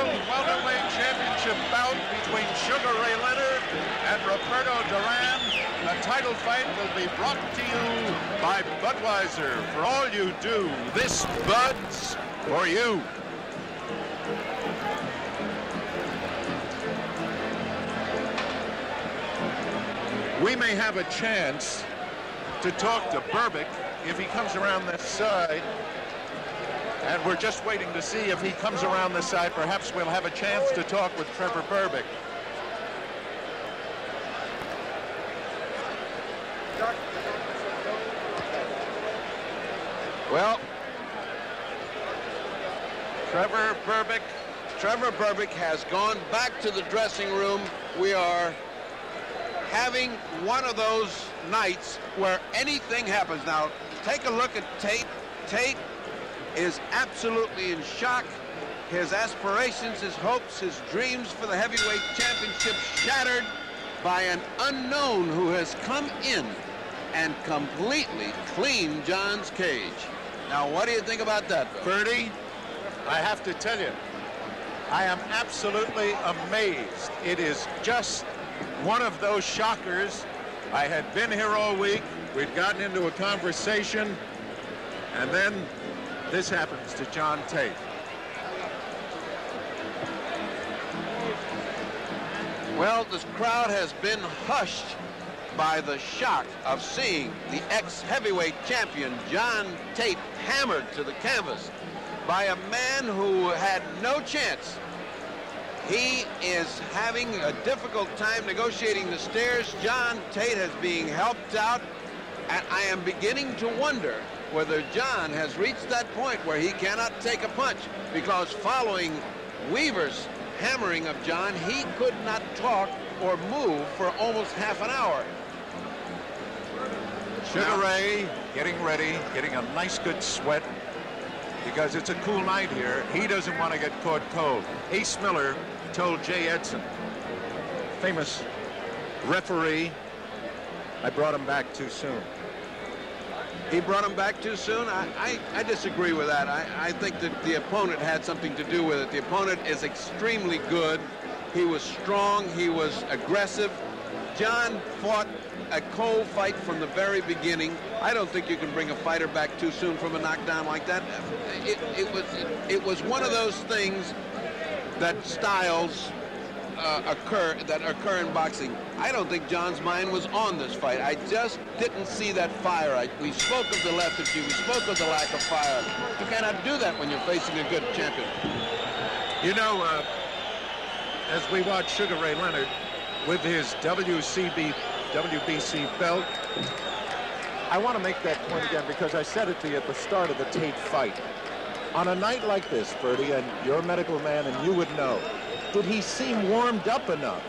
World Welterweight Championship bout between Sugar Ray Leonard and Roberto Duran. The title fight will be brought to you by Budweiser. For all you do, this Bud's for you. We may have a chance to talk to Berbick if he comes around this side. And we're just waiting to see if he comes around this side. Perhaps we'll have a chance to talk with Trevor Berbick. Well, Trevor Berbick has gone back to the dressing room. We are having one of those nights where anything happens. Now, take a look at Tate. Tate is absolutely in shock. His aspirations, his hopes, his dreams for the heavyweight championship shattered by an unknown who has come in and completely cleaned John's cage. Now, what do you think about that, Bill? Bertie, I have to tell you, I am absolutely amazed. It is just one of those shockers. I had been here all week. We'd gotten into a conversation, and then this happens to John Tate. Well, this crowd has been hushed by the shock of seeing the ex-heavyweight champion John Tate hammered to the canvas by a man who had no chance. He is having a difficult time negotiating the stairs. John Tate is being helped out, and I am beginning to wonder whether John has reached that point where he cannot take a punch, because following Weaver's hammering of John, he could not talk or move for almost half an hour. Sugar Ray getting ready, getting a nice good sweat, because it's a cool night here. He doesn't want to get caught cold. Ace Miller told Jay Edson, famous referee, I brought him back too soon. He brought him back too soon? I disagree with that. I think that the opponent had something to do with it. The opponent is extremely good. He was strong. He was aggressive. John fought a cold fight from the very beginning. I don't think you can bring a fighter back too soon from a knockdown like that. It was one of those things that styles occur in boxing. I don't think John's mind was on this fight. I just didn't see that fire. We spoke of the lethargy. We spoke of the lack of fire. You cannot do that when you're facing a good champion. You know, as we watch Sugar Ray Leonard with his WBC belt, I want to make that point again because I said it to you at the start of the Tate fight. On a night like this, Bertie, and you're a medical man and you would know, did he seem warmed up enough?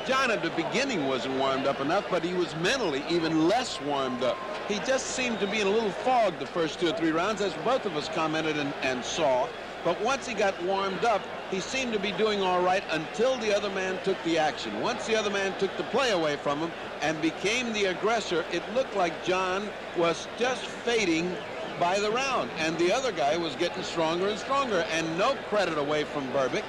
John at the beginning wasn't warmed up enough, but he was mentally even less warmed up. He just seemed to be in a little fog the first 2 or 3 rounds, as both of us commented and saw. But once he got warmed up, he seemed to be doing all right until the other man took the action. Once the other man took the play away from him and became the aggressor, it looked like John was just fading by the round, and the other guy was getting stronger and stronger, and no credit away from Berbick.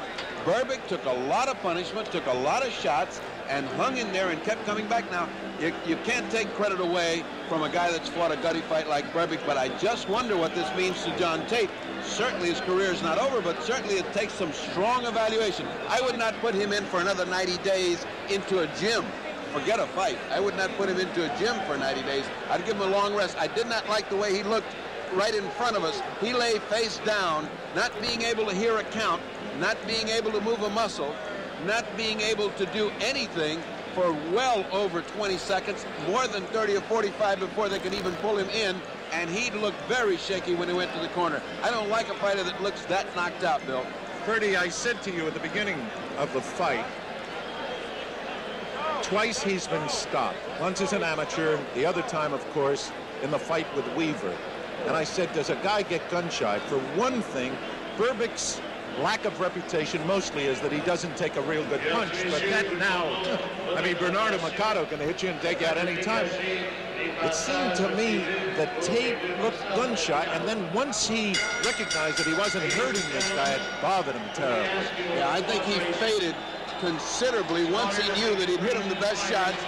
Berbick took a lot of punishment, took a lot of shots, and hung in there and kept coming back. Now, you can't take credit away from a guy that's fought a gutty fight like Berbick, but I just wonder what this means to John Tate. Certainly his career is not over, but certainly it takes some strong evaluation. I would not put him in for another 90 days into a gym. Forget a fight. I would not put him into a gym for 90 days. I'd give him a long rest. I did not like the way he looked right in front of us. He lay face down, not being able to hear a count, not being able to move a muscle, not being able to do anything for well over 20 seconds, more than 30 or 45 before they could even pull him in, and he looked very shaky when he went to the corner. I don't like a fighter that looks that knocked out, Bill. Bertie, I said to you at the beginning of the fight, twice he's been stopped. Once as an amateur, the other time, of course, in the fight with Weaver. And I said, does a guy get gun-shy? For one thing, Berbick's lack of reputation mostly is that he doesn't take a real good punch, but that now, I mean, Bernardo Machado can hit you and take you out any time. It seemed to me that Tate looked gunshot, and then once he recognized that he wasn't hurting this guy, it bothered him terribly. Yeah, I think he faded considerably once he knew that he'd hit him the best shots,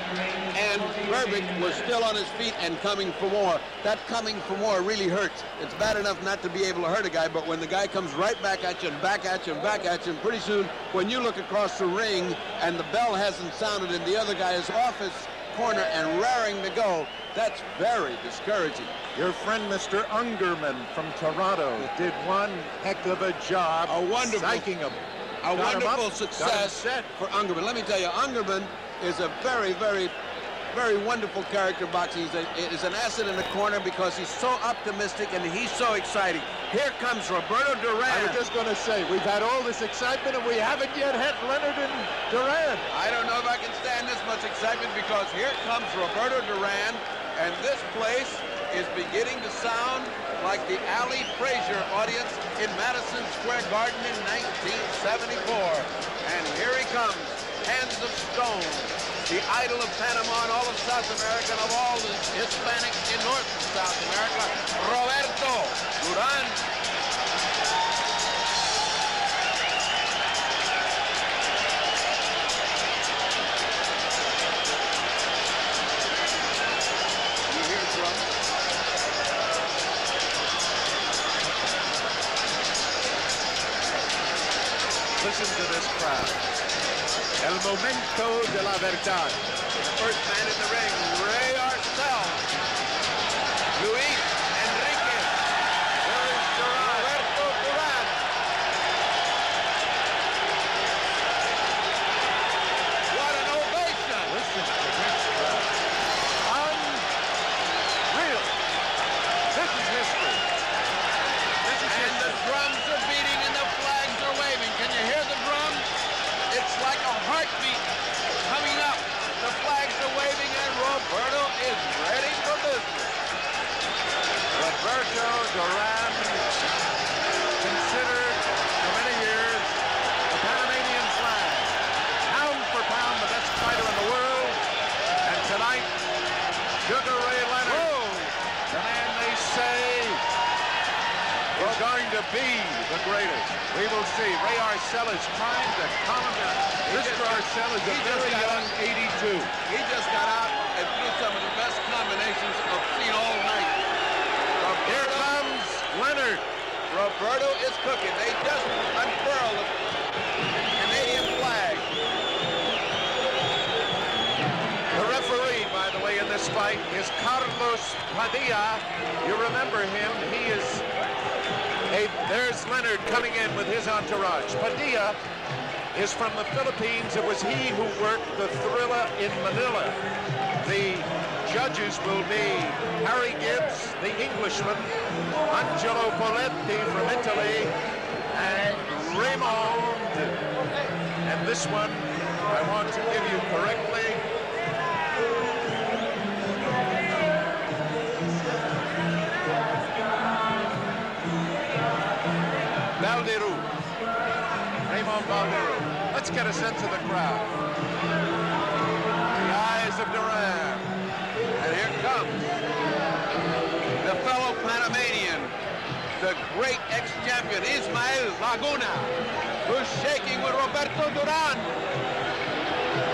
and Berbick was still on his feet and coming for more. That coming for more really hurts. It's bad enough not to be able to hurt a guy, but when the guy comes right back at you and back at you and back at you, and pretty soon when you look across the ring and the bell hasn't sounded and the other guy is off his corner and raring to go, that's very discouraging. Your friend Mr. Ungerman from Toronto did one heck of a job psyching him. A wonderful success for Ungerman. Let me tell you, Ungerman is a very, very, very wonderful character boxing. He's an asset in the corner because he's so optimistic and he's so exciting. Here comes Roberto Duran. I was just going to say, we've had all this excitement and we haven't yet had Leonard and Duran. I don't know if I can stand this much excitement because here comes Roberto Duran, and this place is beginning to sound like the Ali Frazier audience in Madison Square Garden in 1974. And here he comes, Hands of Stone, the idol of Panama and all of South America and of all the Hispanics in North and South America, Roberto Duran. You hear drums? Listen to this crowd. El momento de la verdad. The first man in the ring, Ray Arcel. Luis Enriquez. There is Roberto Duran. What an ovation. Listen to this crowd. Unreal. This is history. And the drums are beating and the flags are waving. Can you hear the drums? It's like a heartbeat coming up. The flags are waving and Roberto is ready for business. Roberto Duran, considered for many years the Panamanian flag. Pound for pound, the best fighter in the world. And tonight, Sugar Ray Leonard, the man they say is going to be the greatest. We will see. Ray Arcel is trying to calm him down. Mr. Arcel is a very young 82. He just got out and threw some of the best combinations I've seen all night. Here comes Leonard. Roberto is cooking. They just unfurled the Canadian flag. The referee, by the way, in this fight is Carlos Padilla. You remember him. He is there's Leonard coming in with his entourage. Padilla is from the Philippines. It was he who worked the Thriller in Manila. The judges will be Harry Gibbs, the Englishman, Angelo Poletti from Italy, and Raymond. And this one, I want to give you correctly. Valderu. Raymond Valderu. Let's get a sense of the crowd. The eyes of Duran. And here comes the fellow Panamanian, the great ex-champion Ismael Laguna, who's shaking with Roberto Duran.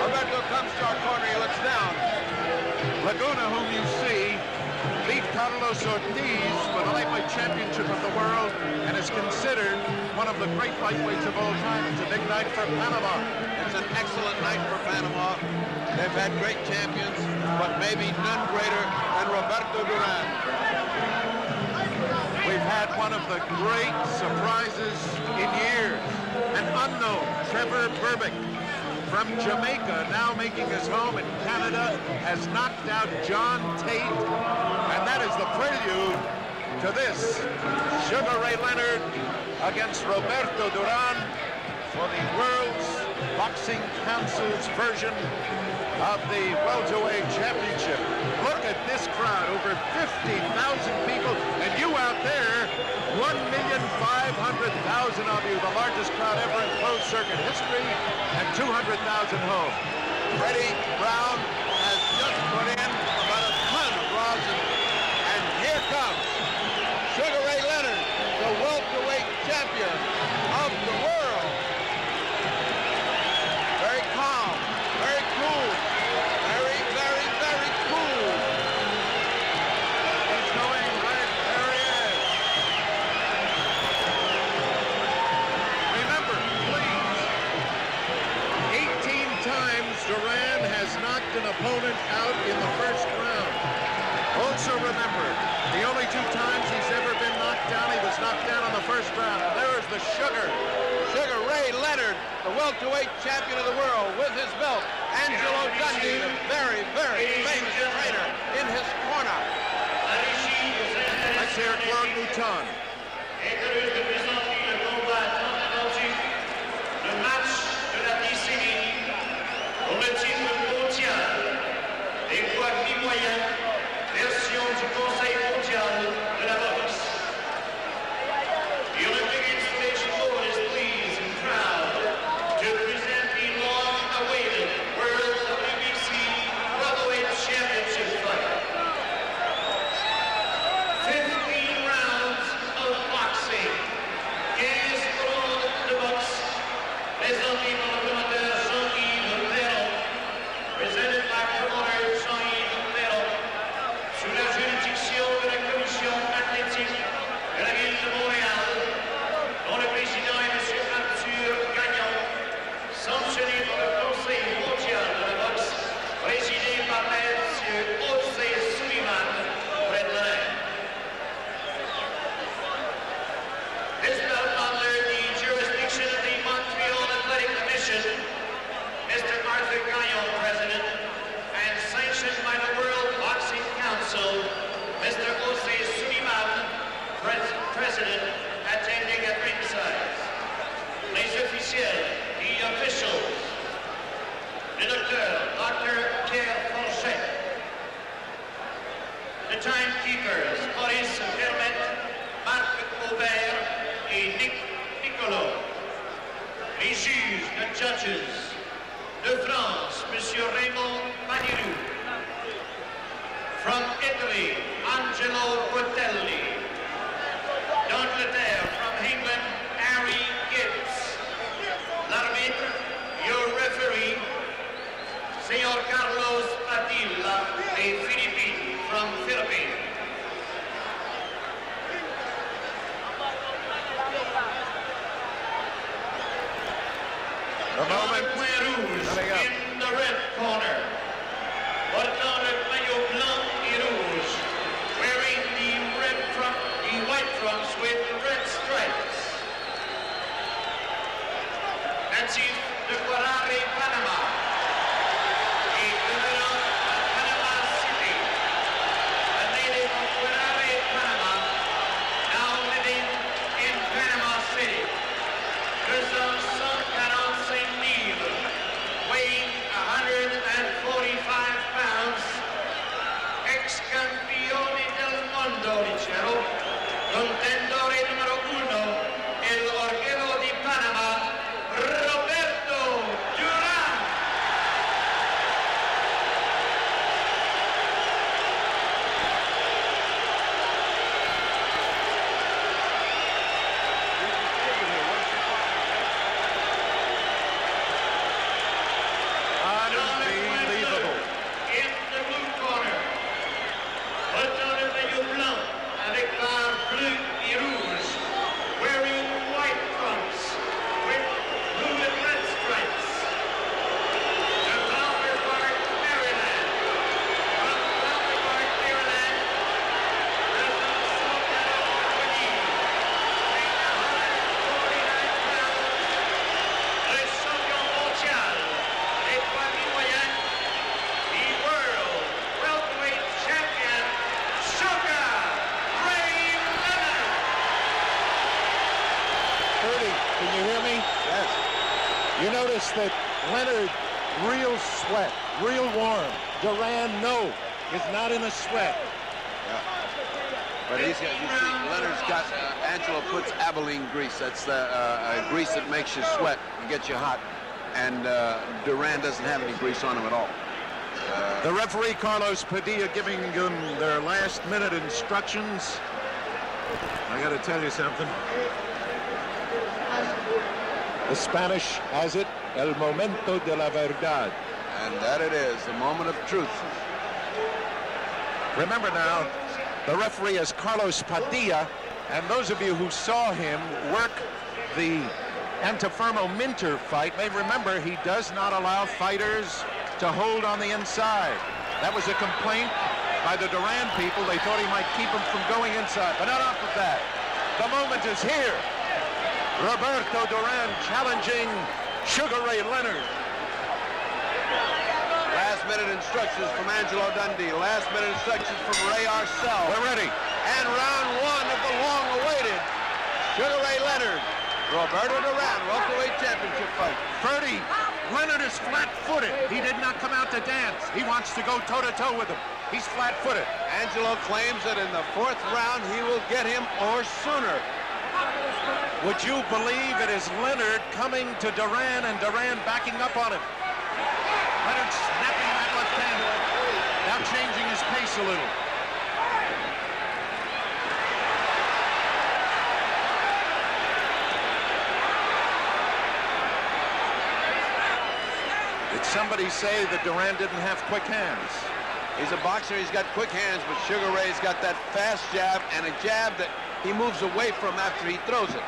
Roberto comes to our corner, he looks down. Laguna, whom you see, beat Carlos Ortiz for the lightweight championship of the world and is considered one of the great lightweights of all time. It's a big night for Panama. It's an excellent night for Panama. They've had great champions, but maybe none greater than Roberto Duran. We've had one of the great surprises in years, an unknown Trevor Berbick from Jamaica, now making his home in Canada, has knocked out John Tate, and that is the prelude to this. Sugar Ray Leonard against Roberto Duran for the World's Boxing Council's version of the welterweight championship. Look at this crowd, over 50,000 people, and you out there, 1,500,000 of you, the largest crowd ever in closed circuit history, and 200,000 home. Freddie Brown has just put in about a ton of opponent out in the first round. Also remember, the only 2 times he's ever been knocked down, he was knocked down in the first round. There is the Sugar. Sugar Ray Leonard, the welterweight champion of the world, with his belt. Angelo Dundee, the very, very famous trainer, in his corner. Let's hear Claude Mouton. Le match de la décennie pour le titre mondial des poids mi-moyens, version du Conseil mondial de la boxe. The Olympic installation board is pleased and proud to present the long-awaited World WBC Welterweight Championship fight. 15 rounds of boxing, 15 rounds de boxe. Présenté par le promoteur Jean-Yves Perron, presented by promoter Jean-Yves Perron, sous la juridiction de la commission athlétique de la ville de Montréal, dont le président est M. Arthur Gagnon, sanctionné par le Conseil mondial de la boxe, présidé par M. José Sullivan, près de la reine. This bout under the jurisdiction of the Montreal Athletic Commission, Mr. Arthur Gagnon, President, and sanctioned by the World Boxing Council, Mr. José Sullivan, President, attending at ringside. Les officiels, the officials, le docteur, Dr. Pierre Fonchet, the timekeepers, Maurice Vermette, Marc Aubert, et Nick Nicolo. Les juges, the judges. De France, Monsieur Raymond Manirou. From Italy, Angelo Rotelli. D'Angleterre, from England, Harry Gibbs. L'arbitre, your referee, Señor Carlos Padilla, des Philippines, from Philippines. The moment Rouge in the red corner. Portant le maillot blanc et rouge, wearing the white trunks with red stripes. Natif de Guarare, Panama. Et devenant à Panama City. A native of Guarare, Panama, now living in Panama City. Pesant 145 livres, weighing 145 pounds, ex-campione del mondo, dicevo, contendore numero 1, el orguello di Panama, Roberto Duran. unbelievable. In the blue corner, portant le maillot blanc avec barre bleue et rouge, wearing white trunks with blue and red stripes. De Flower Park, Maryland. From Flower Park, Maryland, President Sultan weighing 149 pounds, le champion mondial des poids mi-moyens, the world welterweight champion, Sugar Ray Leonard. 30, can you hear me? Yes. You notice that Leonard, real sweat, real warm. Duran, no, is not in a sweat. But he's got, you see, Leonard's got, Angelo puts Abilene grease. That's the grease that makes you sweat and gets you hot. And Duran doesn't have any grease on him at all. The referee, Carlos Padilla, giving them their last-minute instructions. I got to tell you something. The Spanish has it, el momento de la verdad. And that it is, the moment of truth. Remember now, the referee is Carlos Padilla, and those of you who saw him work the Antifermo Minter fight may remember he does not allow fighters to hold on the inside. That was a complaint by the Duran people. They thought he might keep him from going inside, but enough of that. The moment is here. Roberto Duran challenging Sugar Ray Leonard. Last-minute instructions from Angelo Dundee. Last-minute instructions from Ray Arcel. We're ready. And round one of the long-awaited Sugar Ray Leonard, Roberto Duran welterweight championship fight. Ferdy, Leonard is flat-footed. He did not come out to dance. He wants to go toe-to-toe with him. He's flat-footed. Angelo claims that in the 4th round he will get him or sooner. Would you believe it is Leonard coming to Duran and Duran backing up on him? Leonard snapping that left hand, now changing his pace a little. Did somebody say that Duran didn't have quick hands? He's a boxer, he's got quick hands, but Sugar Ray's got that fast jab and a jab that he moves away from after he throws it.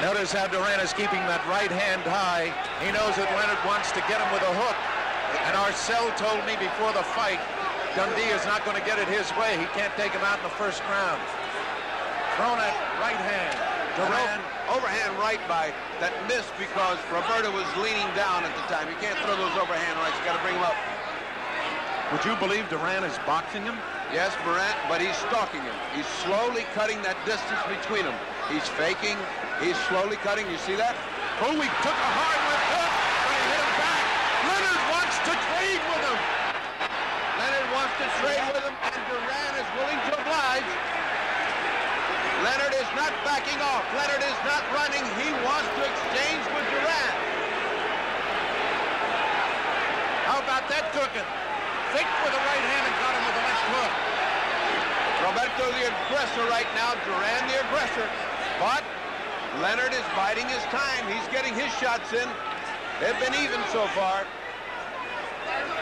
Notice how Duran is keeping that right hand high. He knows that Leonard wants to get him with a hook. And Arcel told me before the fight, Dundee is not going to get it his way. He can't take him out in the 1st round. Thrown at right hand. Duran. Overhand right by that missed because Roberto was leaning down at the time. You can't throw those overhand rights. You got to bring him up. Would you believe Duran is boxing him? Yes, but he's stalking him. He's slowly cutting that distance between them. He's faking. He's slowly cutting. You see that? Oh, he took a hard left hook, but he hit him back. Leonard wants to trade with him. Leonard wants to trade with him, and Duran is willing to oblige. Leonard is not backing off. Leonard is not running. He wants to exchange with Duran. How about that cooking? Faked with the right hand and got him with the left hook. Roberto the aggressor right now, Duran the aggressor. But Leonard is biding his time. He's getting his shots in. They've been even so far.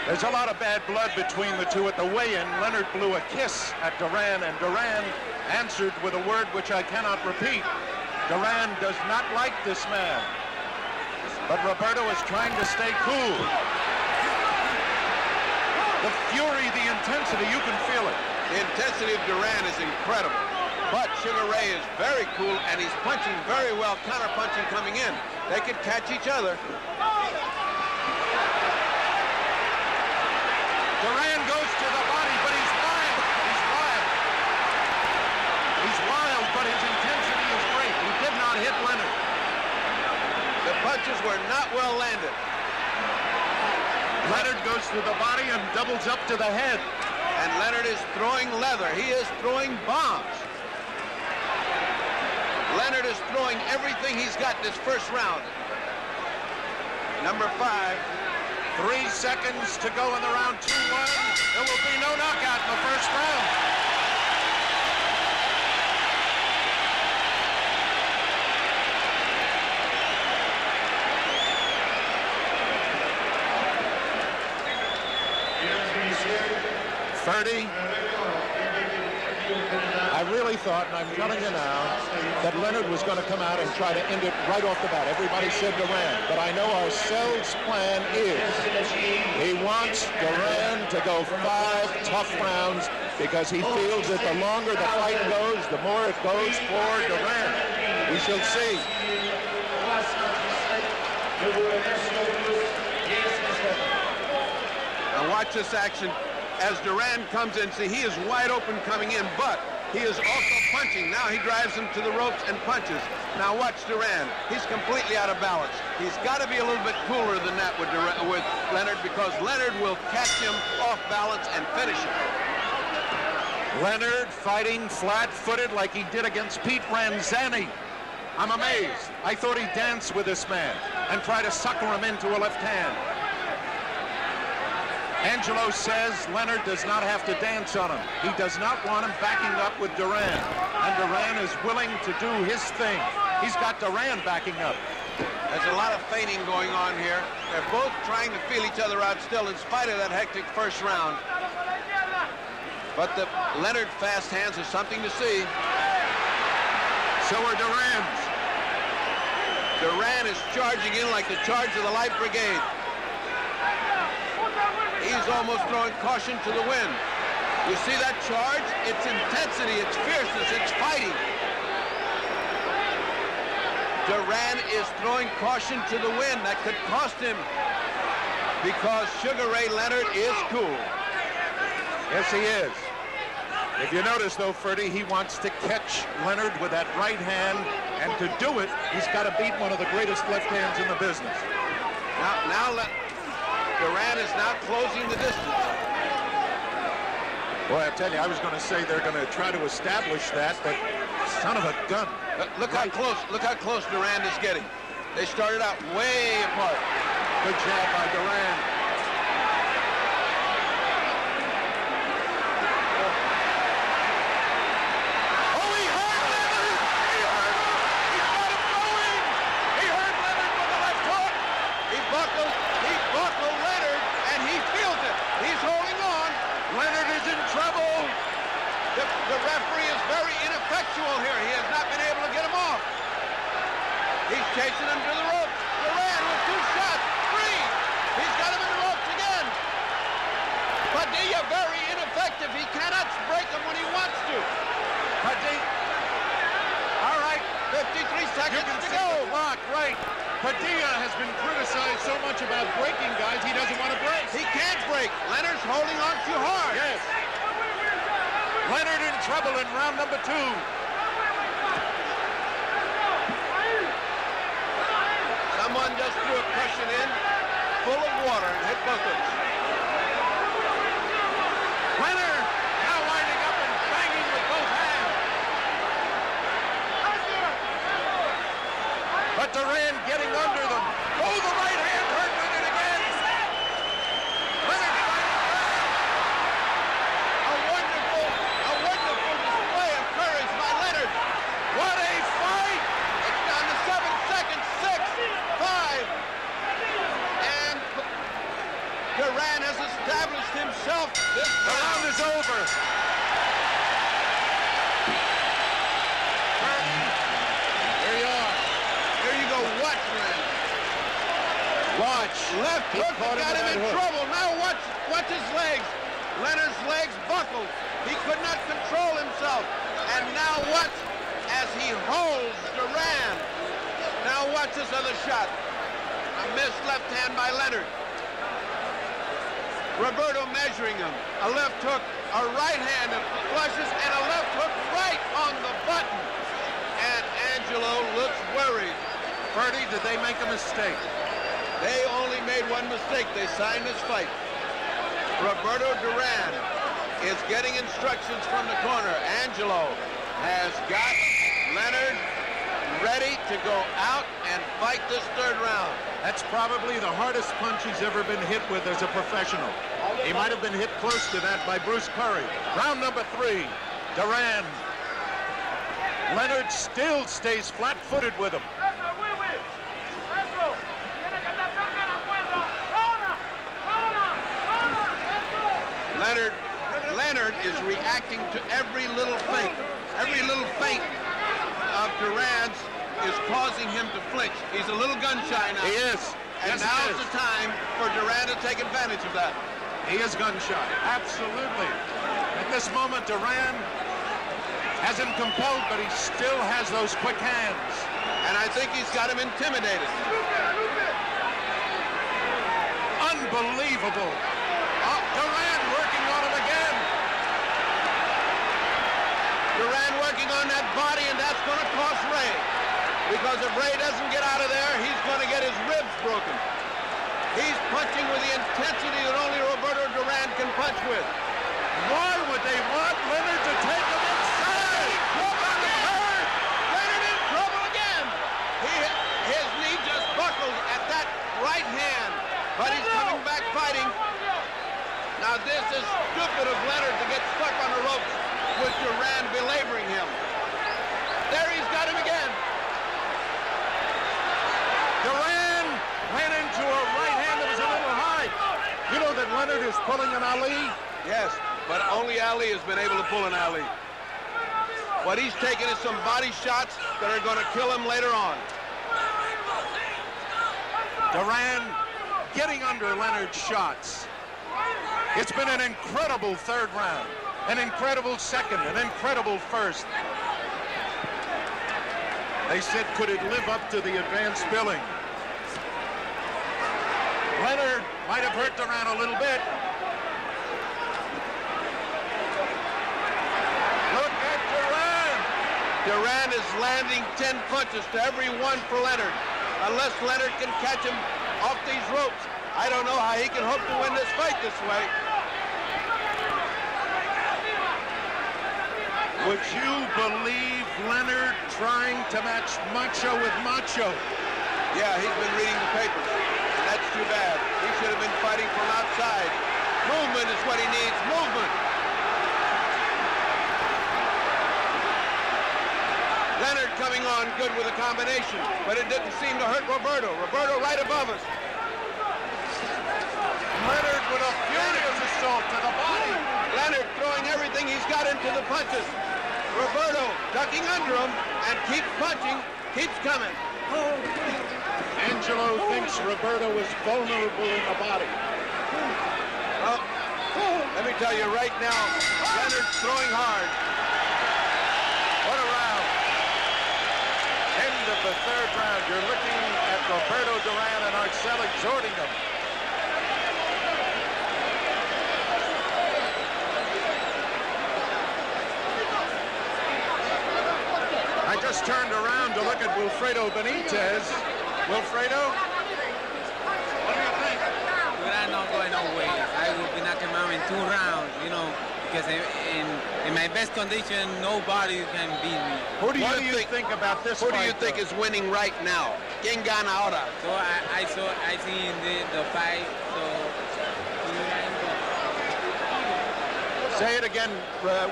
There's a lot of bad blood between the two at the weigh-in. Leonard blew a kiss at Duran, and Duran answered with a word which I cannot repeat. Duran does not like this man. But Roberto is trying to stay cool. The fury, the intensity, you can feel it. The intensity of Duran is incredible. But Sugar Ray is very cool, and he's punching very well, counter-punching coming in. They could catch each other. Duran goes to the body, but he's wild. He's wild. He's wild, but his intensity is great. He did not hit Leonard. The punches were not well landed. Leonard goes to the body and doubles up to the head. And Leonard is throwing leather. He is throwing bombs. Leonard is throwing everything he's got this 1st round. Number 5. 3 seconds to go in the round. 2-1. There will be no knockout in the 1st round. Ferdy, I really thought, and I'm telling you now, that Leonard was going to come out and try to end it right off the bat. Everybody said Duran, but I know Arcel's plan is he wants Duran to go 5 tough rounds because he feels that the longer the fight goes, the more it goes for Duran. We shall see. Now watch this action as Duran comes in. See, he is wide open coming in, but he is also punching. Now he drives him to the ropes and punches. Now watch Duran. He's completely out of balance. He's got to be a little bit cooler than that with Leonard, because Leonard will catch him off balance and finish him. Leonard fighting flat-footed like he did against Pete Ranzani. I'm amazed. I thought he'd dance with this man and try to sucker him into a left hand. Angelo says Leonard does not have to dance on him. He does not want him backing up with Duran. And Duran is willing to do his thing. He's got Duran backing up. There's a lot of feigning going on here. They're both trying to feel each other out still in spite of that hectic 1st round. But the Leonard fast hands are something to see. So are Duran's. Duran is charging in like the charge of the Light Brigade. He's almost throwing caution to the wind. You see that charge? It's intensity, it's fierceness, it's fighting. Duran is throwing caution to the wind. That could cost him, because Sugar Ray Leonard is cool. Yes, he is. If you notice, though, Ferdy, he wants to catch Leonard with that right hand, and to do it, he's got to beat one of the greatest left hands in the business. Duran is now closing the distance. Boy, I tell you, I was going to say they're going to try to establish that, but son of a gun. Look how close Duran is getting. They started out way apart. Good job by Duran. Oh, he hurt Leonard! He hurt him! He's got him going! He hurt Leonard with the left hook! He buckled Leonard, and he feels it. He's holding on. Leonard is in trouble! The referee is very ineffectual here. He has not been able to get him off. He's chasing him to the ropes. Duran with 2 shots. 3. He's got him in the ropes again. Padilla very ineffective. He cannot break him when he wants to. Padilla. All right, 53 seconds to go. Clock, right. Padilla has been criticized so much about breaking guys, he doesn't want to break. He can't break. Leonard's holding on too hard. Yes. Leonard in trouble in round number 2. Someone just threw a cushion in full of water and hit buckles. Leonard now winding up and banging with both hands. But Duran getting under them. Oh, the right hand hurt Leonard again. Leonard fighting back. A wonderful display of courage by Leonard. What a fight! It's down to 7 seconds. 6, 5, and Duran has established himself. The round is over. There you are. Here you go. Watch, man. Watch. Left hook got him in trouble. Now watch his legs. Leonard's legs buckled. He could not control himself. And now watch as he holds Duran. Now watch this other shot. A missed left hand by Leonard. Roberto measuring him. A left hook, a right hand that flushes, and a left hook right on the button. And Angelo looks worried. Ferdy, did they make a mistake? They only made one mistake. They signed this fight. Roberto Duran is getting instructions from the corner. Angelo has got Leonard ready to go out and fight this 3rd round. That's probably the hardest punch he's ever been hit with as a professional. He might have been hit close to that by Bruce Curry. Round number 3, Duran. Leonard still stays flat-footed with him. Leonard is reacting to every little feint. Every little feint of Duran's is causing him to flinch. He's a little gun-shy now. He is. And yes, now's the time for Duran to take advantage of that. He is gun-shy. Absolutely. At this moment, Duran has him compelled, but he still has those quick hands. And I think he's got him intimidated. Unbelievable. Duran working on him again. Duran working on that body, and that's going to cost Ray. Because if Ray doesn't get out of there, he's going to get his ribs broken. He's punching with the intensity that only Roberto Duran can punch with. Why would they want Leonard to take him inside? Leonard in trouble again. His knee just buckled at that right hand, but he's coming back fighting. Now this is stupid of Leonard to get stuck on the ropes with Duran belaboring him. There he's got him again. Duran ran into a right hand that was a little high. You know that Leonard is pulling an Ali? Yes, but only Ali has been able to pull an Ali. What he's taking is some body shots that are going to kill him later on. Duran getting under Leonard's shots. It's been an incredible third round, an incredible second, an incredible first. They said, could it live up to the advanced billing? Leonard might have hurt Duran a little bit. Look at Duran. Duran is landing 10 punches to every one for Leonard. Unless Leonard can catch him off these ropes, I don't know how he can hope to win this fight this way. Would you believe Leonard trying to match Macho with Macho? Yeah, he's been reading the papers, and that's too bad. He should have been fighting from outside. Movement is what he needs, movement. Leonard coming on good with a combination, but it didn't seem to hurt Roberto. Roberto right above us. Leonard with a furious assault to the body. Leonard throwing everything he's got into the punches. Roberto ducking under him and keeps punching, keeps coming. Angelo thinks Roberto is vulnerable in the body. Well, let me tell you right now, Leonard's throwing hard. What a round. End of the third round. You're looking at Roberto Duran and Arcel exhorting him. I just turned around to look at Wilfredo Benitez. Wilfredo, what do you think? Duran not going no way. I will be knocking him out in 2 rounds, you know, because in my best condition, nobody can beat me. Who do you think about this Who fight, do you think is winning right now? ¿Quién gana ahora? So I seen the fight, so Say it again.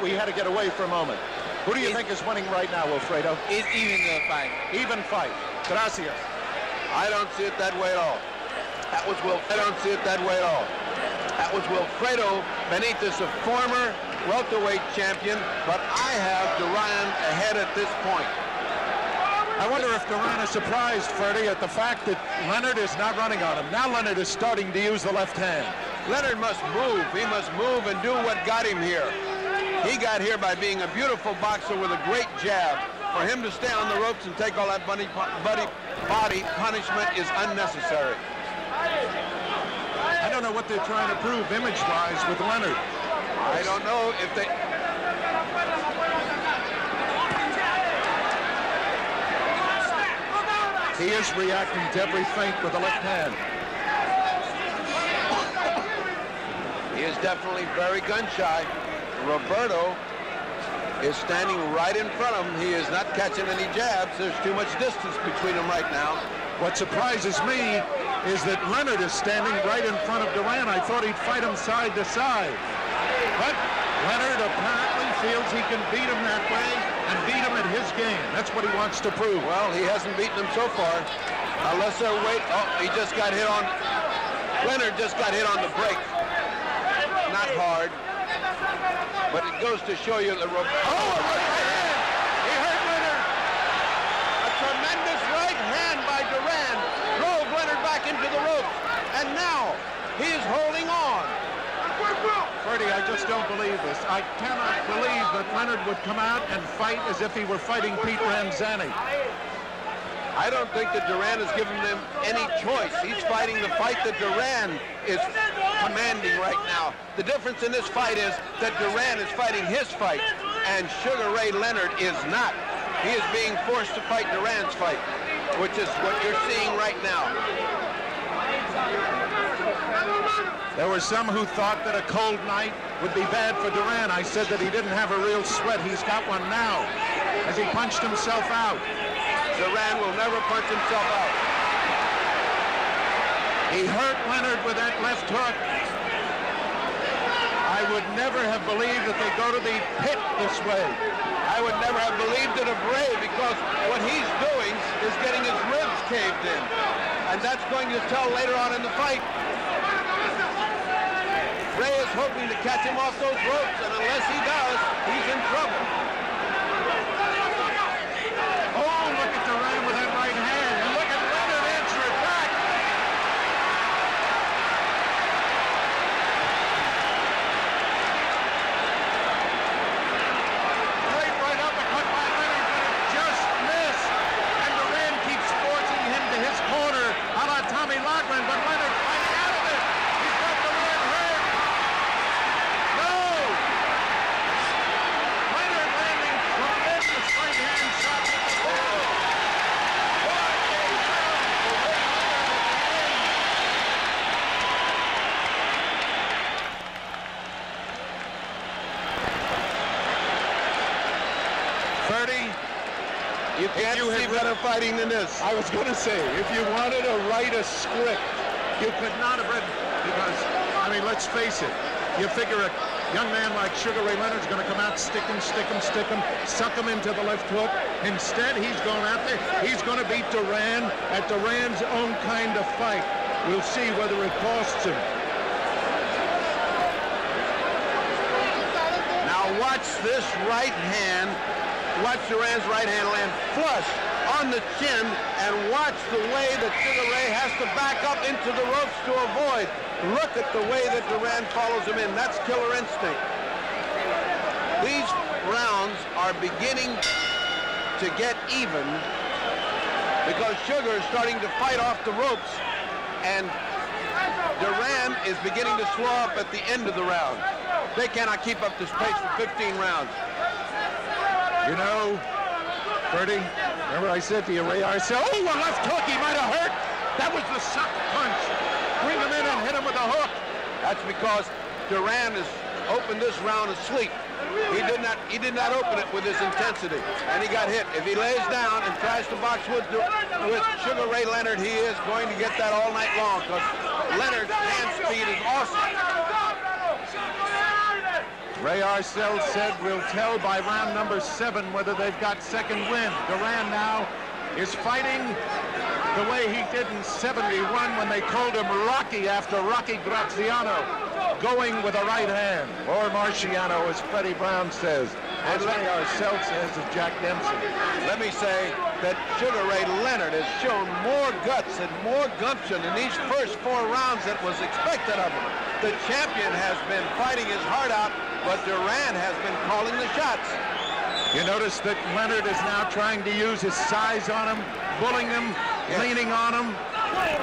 We had to get away for a moment. Who do you think is winning right now, Wilfredo? it's even the fight. Even fight. Gracias. I don't see it that way at all. That was I don't see it that way at all. That was Wilfredo Benitez, a former welterweight champion, but I have Duran ahead at this point. I wonder if Duran is surprised, Ferdy, at the fact that Leonard is not running on him. Now Leonard is starting to use the left hand. Leonard must move. He must move and do what got him here. He got here by being a beautiful boxer with a great jab. For him to stay on the ropes and take all that body punishment is unnecessary. I don't know what they're trying to prove image-wise with Leonard. I don't know if they... He is reacting to every feint with the left hand. He is definitely very gun-shy. Roberto is standing right in front of him. He is not catching any jabs. There's too much distance between them right now. What surprises me is that Leonard is standing right in front of Duran. I thought he'd fight him side to side. But Leonard apparently feels he can beat him that way and beat him at his game. That's what he wants to prove. Well, he hasn't beaten him so far. Unless they're he just got hit on... Leonard just got hit on the break. Not hard. But it goes to show you that Roberto... Oh, a right hand! He hurt Leonard! A tremendous right hand by Duran drove Leonard back into the ropes. And now, he is holding on. Ferdy, I just don't believe this. I cannot believe that Leonard would come out and fight as if he were fighting Pete Ramzani. I don't think that Duran has given them any choice. He's fighting the fight that Duran is commanding right now. The difference in this fight is that Duran is fighting his fight, and Sugar Ray Leonard is not. He is being forced to fight Duran's fight, which is what you're seeing right now. There were some who thought that a cold night would be bad for Duran. I said that he didn't have a real sweat. He's got one now as he punched himself out. Duran will never punch himself out. He hurt Leonard with that left hook. I would never have believed that they go to the pit this way. I would never have believed it of Ray, because what he's doing is getting his ribs caved in. And that's going to tell later on in the fight. Ray is hoping to catch him off those ropes, and unless he does, he's in trouble. Oh, look at Duran with that right hand. And look at Leonard answer it back. Tommy Loughran, but Leonard fighting out of it. He's got Duran hurt. No! Leonard landing tremendous right-hand shot with the ball. What a round for Ray Leonard at the end. 30. You can't see better fighting than this. I was going to say, if you wanted to write a script, you could not have written, because, I mean, let's face it, you figure a young man like Sugar Ray Leonard's going to come out, stick him, suck him into the left hook. Instead, he's going out there. He's going to beat Duran at Duran's own kind of fight. We'll see whether it costs him. Now watch this right hand. Watch Duran's right hand land flush on the chin, and watch the way that Sugar Ray has to back up into the ropes to avoid. Look at the way that Duran follows him in. That's killer instinct. These rounds are beginning to get even because Sugar is starting to fight off the ropes, and Duran is beginning to slow up at the end of the round. They cannot keep up this pace for 15 rounds. You know, Bertie, remember I said to you, Ray Arcel, oh, a left hook, he might have hurt. That was the sucker punch. Bring him in and hit him with a hook. That's because Duran has opened this round asleep. He did not open it with his intensity, and he got hit. If he lays down and tries to box with Sugar Ray Leonard, he is going to get that all night long, because Leonard's hand speed is awesome. Ray Arcel said we'll tell by round number 7 whether they've got second wind. Duran now is fighting the way he did in '71 when they called him Rocky after Rocky Graziano, going with a right hand. Or Marciano, as Freddie Brown says. As Ray Arcel says, as Jack Dempsey. Let me say that Sugar Ray Leonard has shown more guts and more gumption in these first 4 rounds than was expected of him. The champion has been fighting his heart out, but Duran has been calling the shots. You notice that Leonard is now trying to use his size on him, bullying him, leaning on him. Right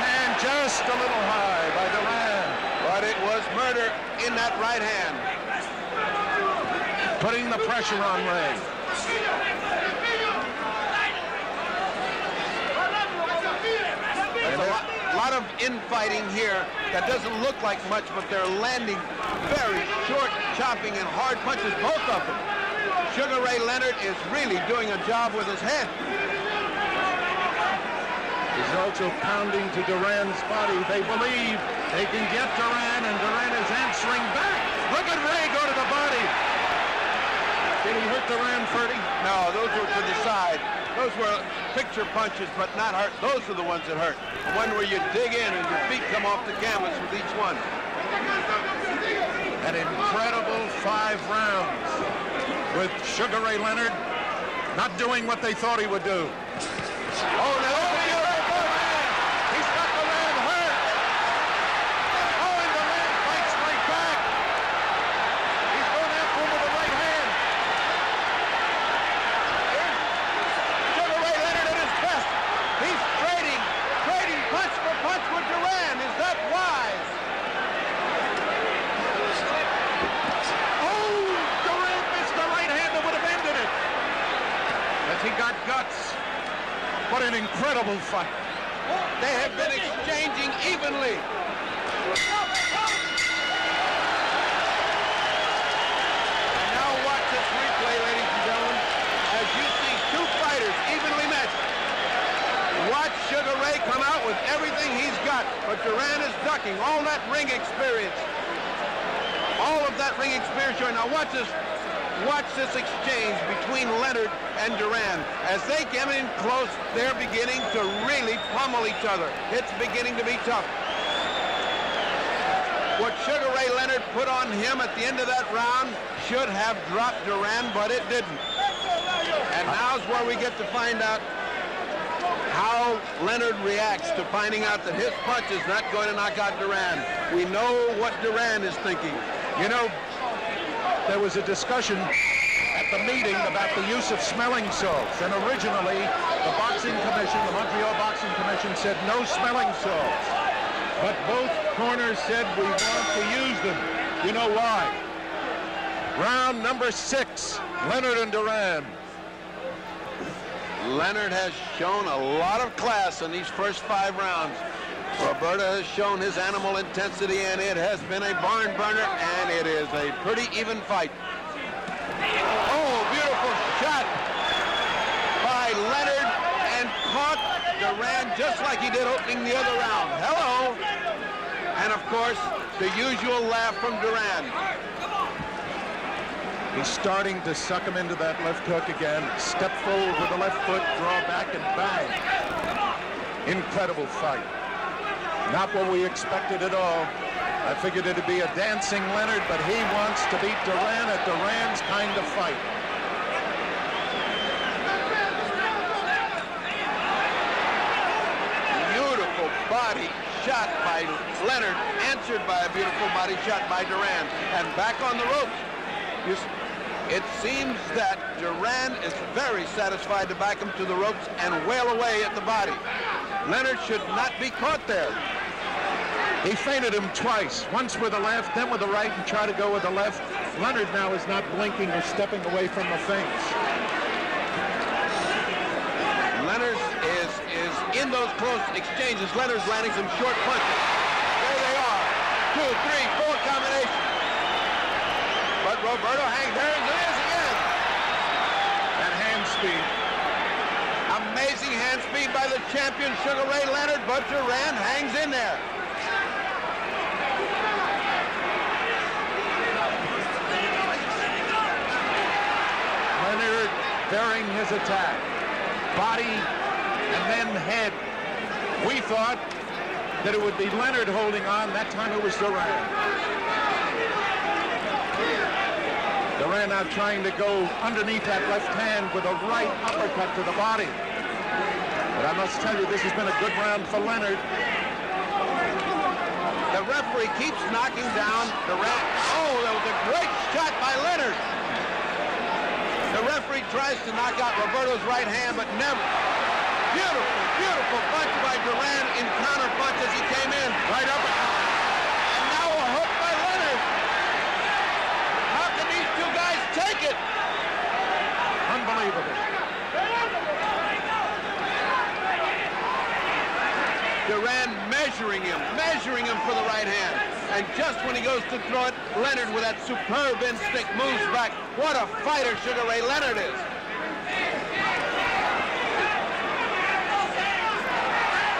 hand just a little high by Duran. But it was murder in that right hand. Putting the pressure on Ray. There's a lot of infighting here that doesn't look like much, but they're landing very short, chopping, and hard punches, both of them. Sugar Ray Leonard is really doing a job with his head. He's also pounding to Duran's body. They believe they can get Duran, and Duran is answering back. Look at Ray go to the body. Did he hurt Duran, Ferdy? No, those were to the side. Those were picture punches, but not hurt. Those are the ones that hurt. The one where you dig in and your feet come off the canvas with each one. An incredible 5 rounds with Sugar Ray Leonard not doing what they thought he would do. Oh, no. He's got Duran hurt. Oh, and Duran fights right back. He's going after him with the right hand. Sugar Ray Leonard at his best. He's trading punch for punch with Duran. Is that wise? Oh, Duran missed the right hand that would have ended it. As he got guts. What an incredible fight. They have been exchanging evenly. And now watch this replay, ladies and gentlemen, as you see 2 fighters evenly matched. Watch Sugar Ray come out with everything he's got, but Duran is ducking all that ring experience. All of that ring experience showing. Now watch this exchange between Leonard and Duran. As they get in close, they're beginning to really pummel each other. It's beginning to be tough. What Sugar Ray Leonard put on him at the end of that round should have dropped Duran, but it didn't. And now's where we get to find out how Leonard reacts to finding out that his punch is not going to knock out Duran. We know what Duran is thinking. You know, there was a discussion at the meeting about the use of smelling salts. And originally, the boxing commission, the Montreal Boxing Commission, said no smelling salts. But both corners said we want to use them. You know why? Round number 6, Leonard and Duran. Leonard has shown a lot of class in these first 5 rounds. Roberto has shown his animal intensity, and it has been a barn burner, and it is a pretty even fight. Oh, beautiful shot by Leonard, and caught Duran just like he did opening the other round. Hello. And of course, the usual laugh from Duran. He's starting to suck him into that left hook again. Step forward with the left foot, draw back, and bang. Incredible fight. Not what we expected at all. I figured it'd be a dancing Leonard, but he wants to beat Duran at Duran's kind of fight. Beautiful body shot by Leonard, answered by a beautiful body shot by Duran. And back on the ropes. It seems that Duran is very satisfied to back him to the ropes and wail away at the body. Leonard should not be caught there. He feinted him twice, once with the left, then with the right, and tried to go with the left. Leonard now is not blinking or stepping away from the feints. Leonard is in those close exchanges. Leonard's landing some short punches. There they are. 2, 3, 4 combinations. But Roberto hangs. There it is again. That hand speed. Amazing hand speed by the champion, Sugar Ray Leonard, but Duran hangs in there. Leonard bearing his attack. Body and then head. We thought that it would be Leonard holding on. That time it was Duran. Duran now trying to go underneath that left hand with a right uppercut to the body. But I must tell you, this has been a good round for Leonard. The referee keeps knocking down Duran. Oh, that was a great shot by Leonard. The referee tries to knock out Roberto's right hand, but never. Beautiful, beautiful punch by Duran in counter punch as he came in. Right up. And now a hook by Leonard. How can these two guys take it? Unbelievable. Duran measuring him for the right hand. And just when he goes to throw it, Leonard with that superb instinct moves back. What a fighter Sugar Ray Leonard is.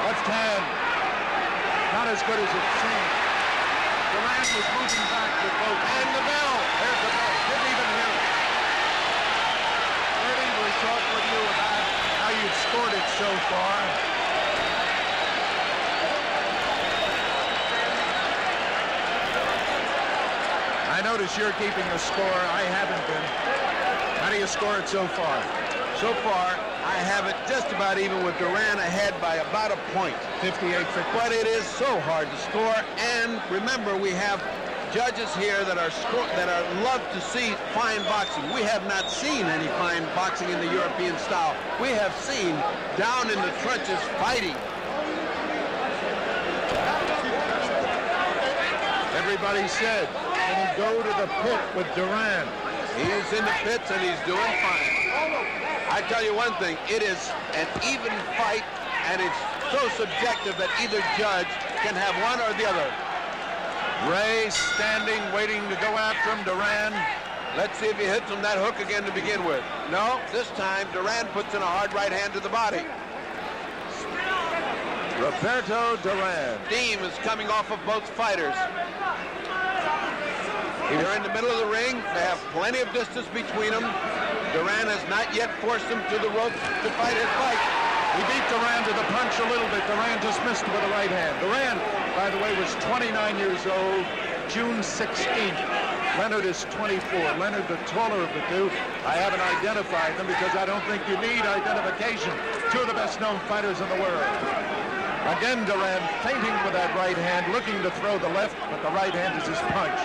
Left hand. Not as good as it seemed. Duran was moving back with both. And the bell. There's the bell. Didn't even hear it. Ernie, we talked with you about how you've scored it so far. I notice you're keeping a score. I haven't been. How do you score it so far? So far, I have it just about even with Duran ahead by about a point. 58-50. But it is so hard to score. And remember, we have judges here that are love to see fine boxing. We have not seen any fine boxing in the European style. We have seen down in the trenches fighting. Everybody said, can he go to the pit with Duran? He's in the pits and he's doing fine. I tell you one thing, it is an even fight, and it's so subjective that either judge can have one or the other. Ray standing, waiting to go after him. Duran. Let's see if he hits him that hook again to begin with. No, this time Duran puts in a hard right hand to the body. Roberto Duran. Steam is coming off of both fighters. They're in the middle of the ring. They have plenty of distance between them. Duran has not yet forced him to the ropes to fight his fight. He beat Duran to the punch a little bit. Duran just missed with the right hand. Duran, by the way, was 29 years old, June 16th. Leonard is 24. Leonard, the taller of the two. I haven't identified them because I don't think you need identification. Two of the best-known fighters in the world. Again, Duran feinting with that right hand, looking to throw the left, but the right hand is his punch.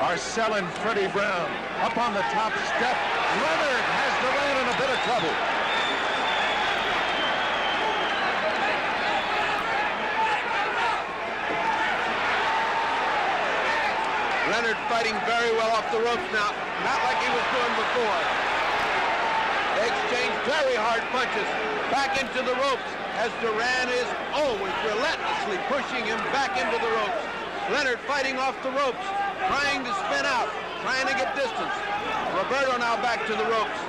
Arcel and Freddie Brown up on the top step. Leonard has Duran in a bit of trouble. Leonard fighting very well off the ropes now, not like he was doing before. They exchange very hard punches back into the ropes as Duran is always relentlessly pushing him back into the ropes. Leonard fighting off the ropes, trying to spin out, trying to get distance. Roberto now back to the ropes.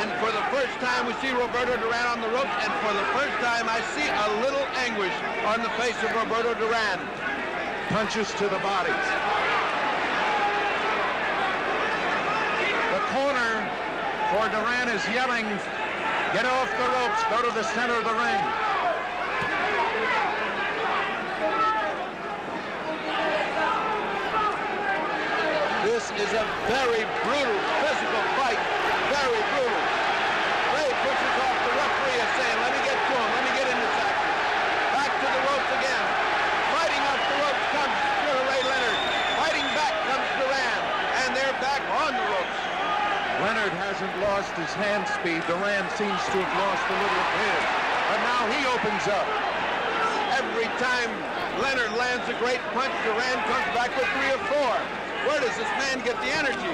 And for the first time we see Roberto Duran on the ropes, and for the first time I see a little anguish on the face of Roberto Duran. Punches to the body. The corner for Duran is yelling, get off the ropes, go to the center of the ring. This is a very brutal physical fight, very brutal. Ray pushes off the referee and saying, let me get to him, let me get in this action. Back to the ropes again. Fighting off the ropes comes Ray Leonard. Fighting back comes Duran, and they're back on the ropes. Leonard hasn't lost his hand speed. Duran seems to have lost a little of his. But now he opens up. Every time Leonard lands a great punch, Duran comes back with 3 or 4. Where does this man get the energy?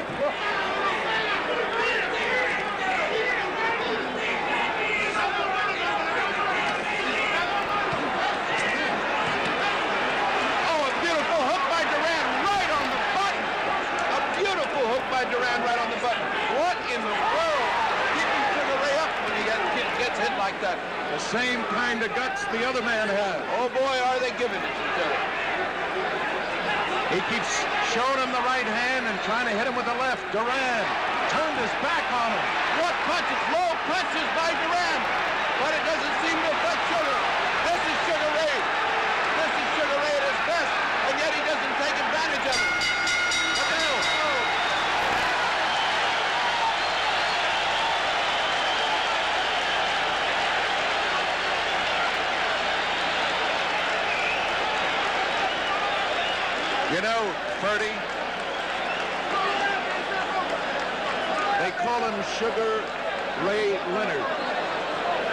By Duran right on the button. What in the world? Keeping Sugar Ray up when he gets hit like that. The same kind of guts the other man has. Oh boy, are they giving it to him. He keeps showing him the right hand and trying to hit him with the left. Duran turned his back on him. What punches? Low punches by Duran. But it doesn't seem to affect Sugar. This is Sugar Ray. This is Sugar Ray at his best, and yet he doesn't take advantage of it. You know, Ferdy, they call him Sugar Ray Leonard.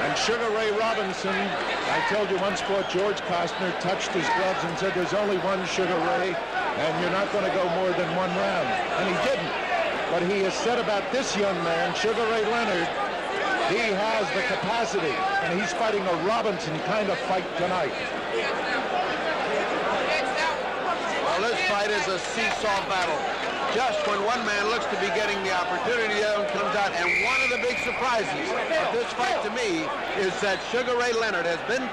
And Sugar Ray Robinson, I told you once, fought George Costner, touched his gloves and said there's only one Sugar Ray and you're not going to go more than 1 round. And he didn't. But he has said about this young man, Sugar Ray Leonard, he has the capacity, and he's fighting a Robinson kind of fight tonight. Well, this fight is a seesaw battle. Just when one man looks to be getting the opportunity, the other one comes out. And one of the big surprises of this fight to me is that Sugar Ray Leonard has been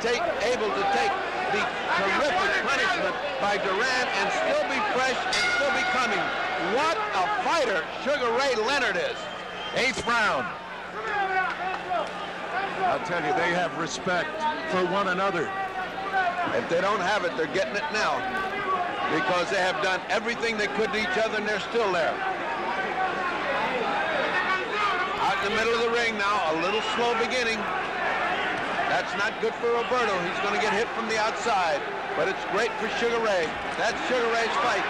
able to take the terrific punishment by Duran and still be fresh and still be coming. What a fighter Sugar Ray Leonard is. 8th round. I'll tell you, they have respect for one another. If they don't have it, they're getting it now, because they have done everything they could to each other, and they're still there. Out in the middle of the ring now, a little slow beginning. That's not good for Roberto. He's going to get hit from the outside, but it's great for Sugar Ray. That's Sugar Ray's fight.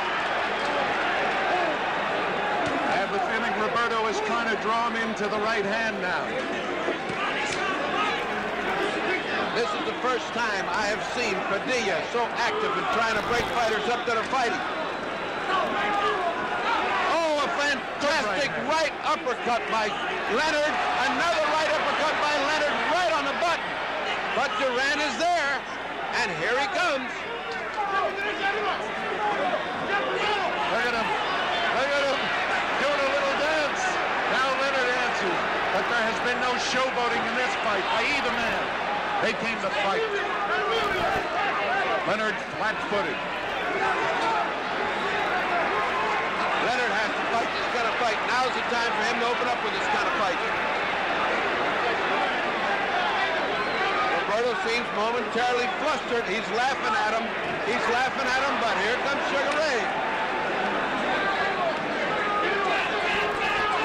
I have the feeling Roberto is trying to draw him into the right hand now. This is the first time I have seen Padilla so active in trying to break fighters up that are fighting. Oh, a fantastic right uppercut by Leonard. Another right uppercut by Leonard right on the button. But Duran is there, and here he comes. Look at him. Look at him doing a little dance. Now Leonard answers. But there has been no showboating in this fight by either man. They came to fight. Leonard flat-footed. Leonard has to fight this kind of fight. Now's the time for him to open up with this kind of fight. Roberto seems momentarily flustered. He's laughing at him. He's laughing at him, but here comes Sugar Ray.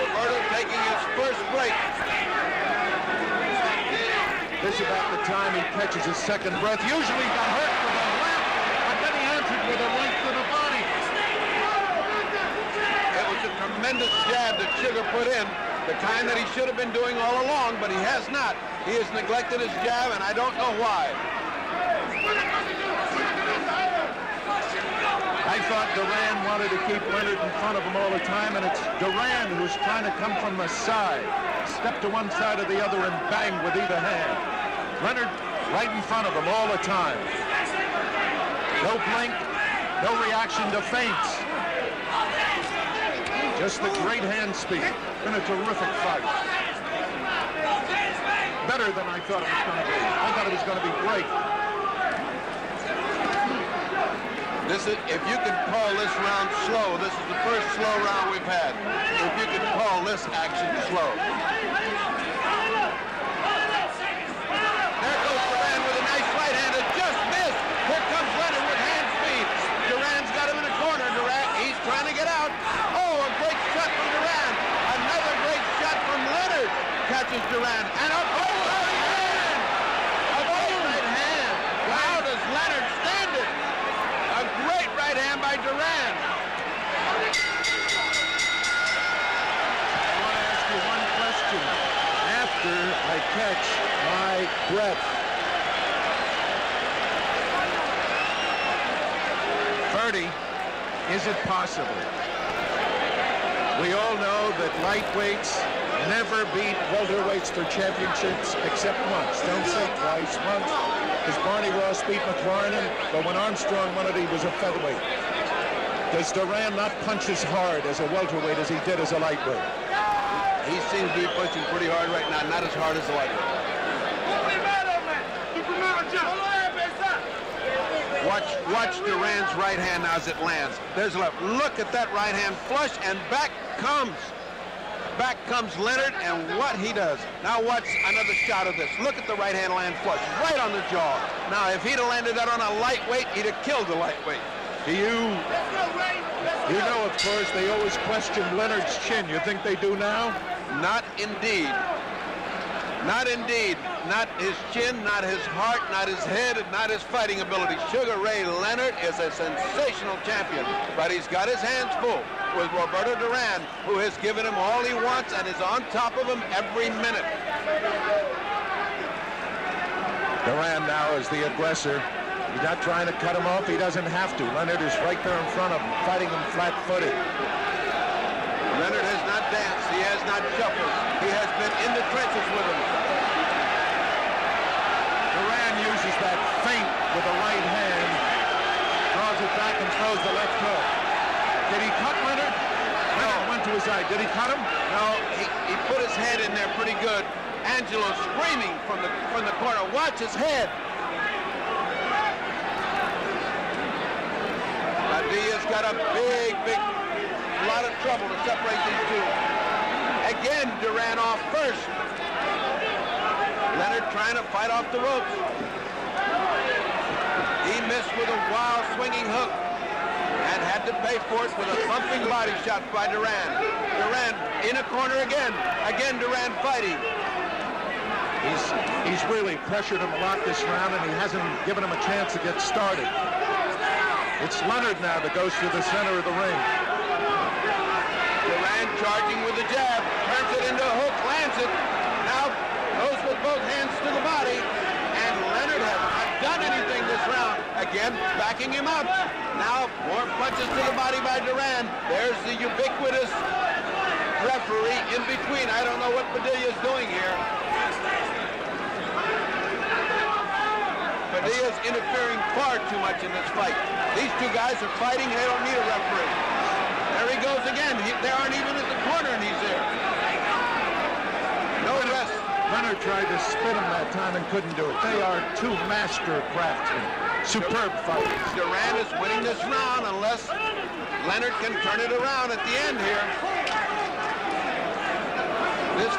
Roberto taking his first break. This is about the time he catches his second breath. Usually he got hurt with a left, but then he answered with a right to the body. It was a tremendous tremendous jab that Sugar put in, the kind that he should have been doing all along, but he has not. He has neglected his jab, and I don't know why. I thought Duran wanted to keep Leonard in front of him all the time, and it's Duran who's trying to come from the side. Step to one side or the other and bang with either hand. Leonard right in front of him all the time. No blink, no reaction to feints. Just the great hand speed. Been a terrific fight. Better than I thought it was going to be. I thought it was going to be great. This is, if you can call this round slow, this is the first slow round we've had. If you can call this action slow. There goes Duran with a nice right hand. It just missed. Here comes Leonard with hand speed. Duran's got him in the corner. Duran, he's trying to get out. Oh, a great shot from Duran. Another great shot from Leonard. Catches Duran. And a great right hand. A great right hand. How does Leonard stand it? A great right hand by Duran. I want to ask you one question. After I catch my breath, 30, is it possible? We all know that lightweights never beat welterweights for championships except once. Don't say twice, once. Because Barney Ross beat McLaren, but when Armstrong won it, he was a featherweight. Does Duran not punch as hard as a welterweight as he did as a lightweight? He seems to be punching pretty hard right now, not as hard as a lightweight. Watch Duran's right hand now as it lands. There's a left. Look at that right hand flush, and back comes Leonard, and what he does. Now watch another shot of this. Look at the right hand land flush, right on the jaw. Now, if he'd have landed that on a lightweight, he'd have killed the lightweight. You know, of course, they always question Leonard's chin. You think they do now? Not indeed. Not indeed. Not his chin, not his heart, not his head, and not his fighting ability. Sugar Ray Leonard is a sensational champion, but he's got his hands full with Roberto Duran, who has given him all he wants and is on top of him every minute. Duran now is the aggressor. He's not trying to cut him off. He doesn't have to. Leonard is right there in front of him, fighting him flat-footed. Leonard has not danced. He has not shuffled. He has been in the trenches with him. Duran uses that feint with the right hand, draws it back and throws the left hook. Did he cut Leonard? Leonard went to his eye. Did he cut him? No, he put his head in there pretty good. Angelo screaming from the corner. Watch his head. Padilla's got a big lot of trouble to separate these two. Again, Duran off first. Leonard trying to fight off the ropes. He missed with a wild swinging hook and had to pay for it with a thumping body shot by Duran. Duran in a corner again. Again, Duran fighting. He's really pressured him a lot this round, and he hasn't given him a chance to get started. It's Leonard now that goes to the center of the ring. Duran charging with the jab, turns it into a hook, lands it. Now goes with both hands to the body, and Leonard has not done anything this round. Again, backing him up. Now more punches to the body by Duran. There's the ubiquitous referee in between. I don't know what Padilla's doing here. Padilla's interfering far too much in this fight. These two guys are fighting. They don't need a referee. There he goes again. They aren't even at the corner, and he's there. No rest. Leonard tried to spin him that time and couldn't do it. They are two master craftsmen. Superb fighters. Duran is winning this round unless Leonard can turn it around at the end here. This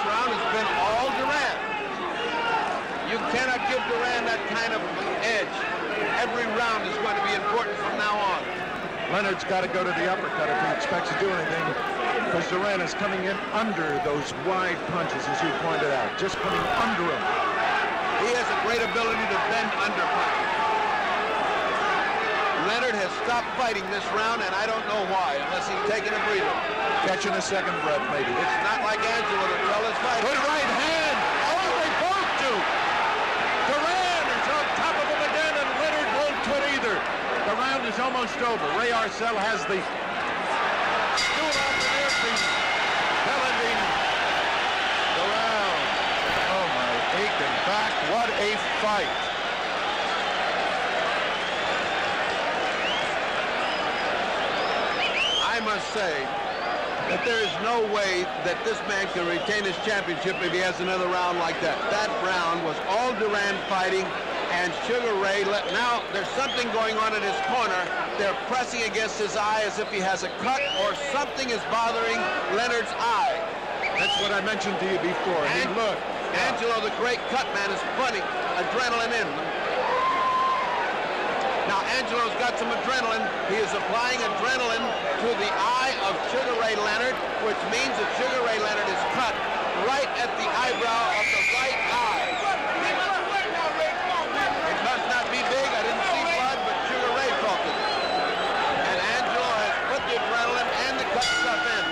round has been all Duran. You cannot give Duran that kind of edge. Every round is going to be important from now on. Leonard's got to go to the uppercut if he expects to do anything, because Duran is coming in under those wide punches, as you pointed out, just coming under him. He has a great ability to bend under punches. Leonard has stopped fighting this round, and I don't know why, unless he's taking a breather. Catching a second breath, maybe. It's not like Angelo to tell his fight. Good right hand. Oh, they both do. Duran is on top of him again, and Leonard won't quit either. The round is almost over. Ray Arcel has the stool off the earpiece, challenging the round. Oh, my aching back. What a fight. I must say that there is no way that this man can retain his championship if he has another round like that. That round was all Duran fighting, and Sugar Ray now there's something going on in his corner. They're pressing against his eye as if he has a cut or something is bothering Leonard's eye. That's what I mentioned to you before. And look, Angelo, the great cut man, is putting adrenaline in. Now, Angelo's got some adrenaline. He is applying adrenaline to the eye of Sugar Ray Leonard, which means that Sugar Ray Leonard is cut right at the eyebrow of the right eye. It must not be big. I didn't see blood, but Sugar Ray felt it. And Angelo has put the adrenaline and the cut stuff in.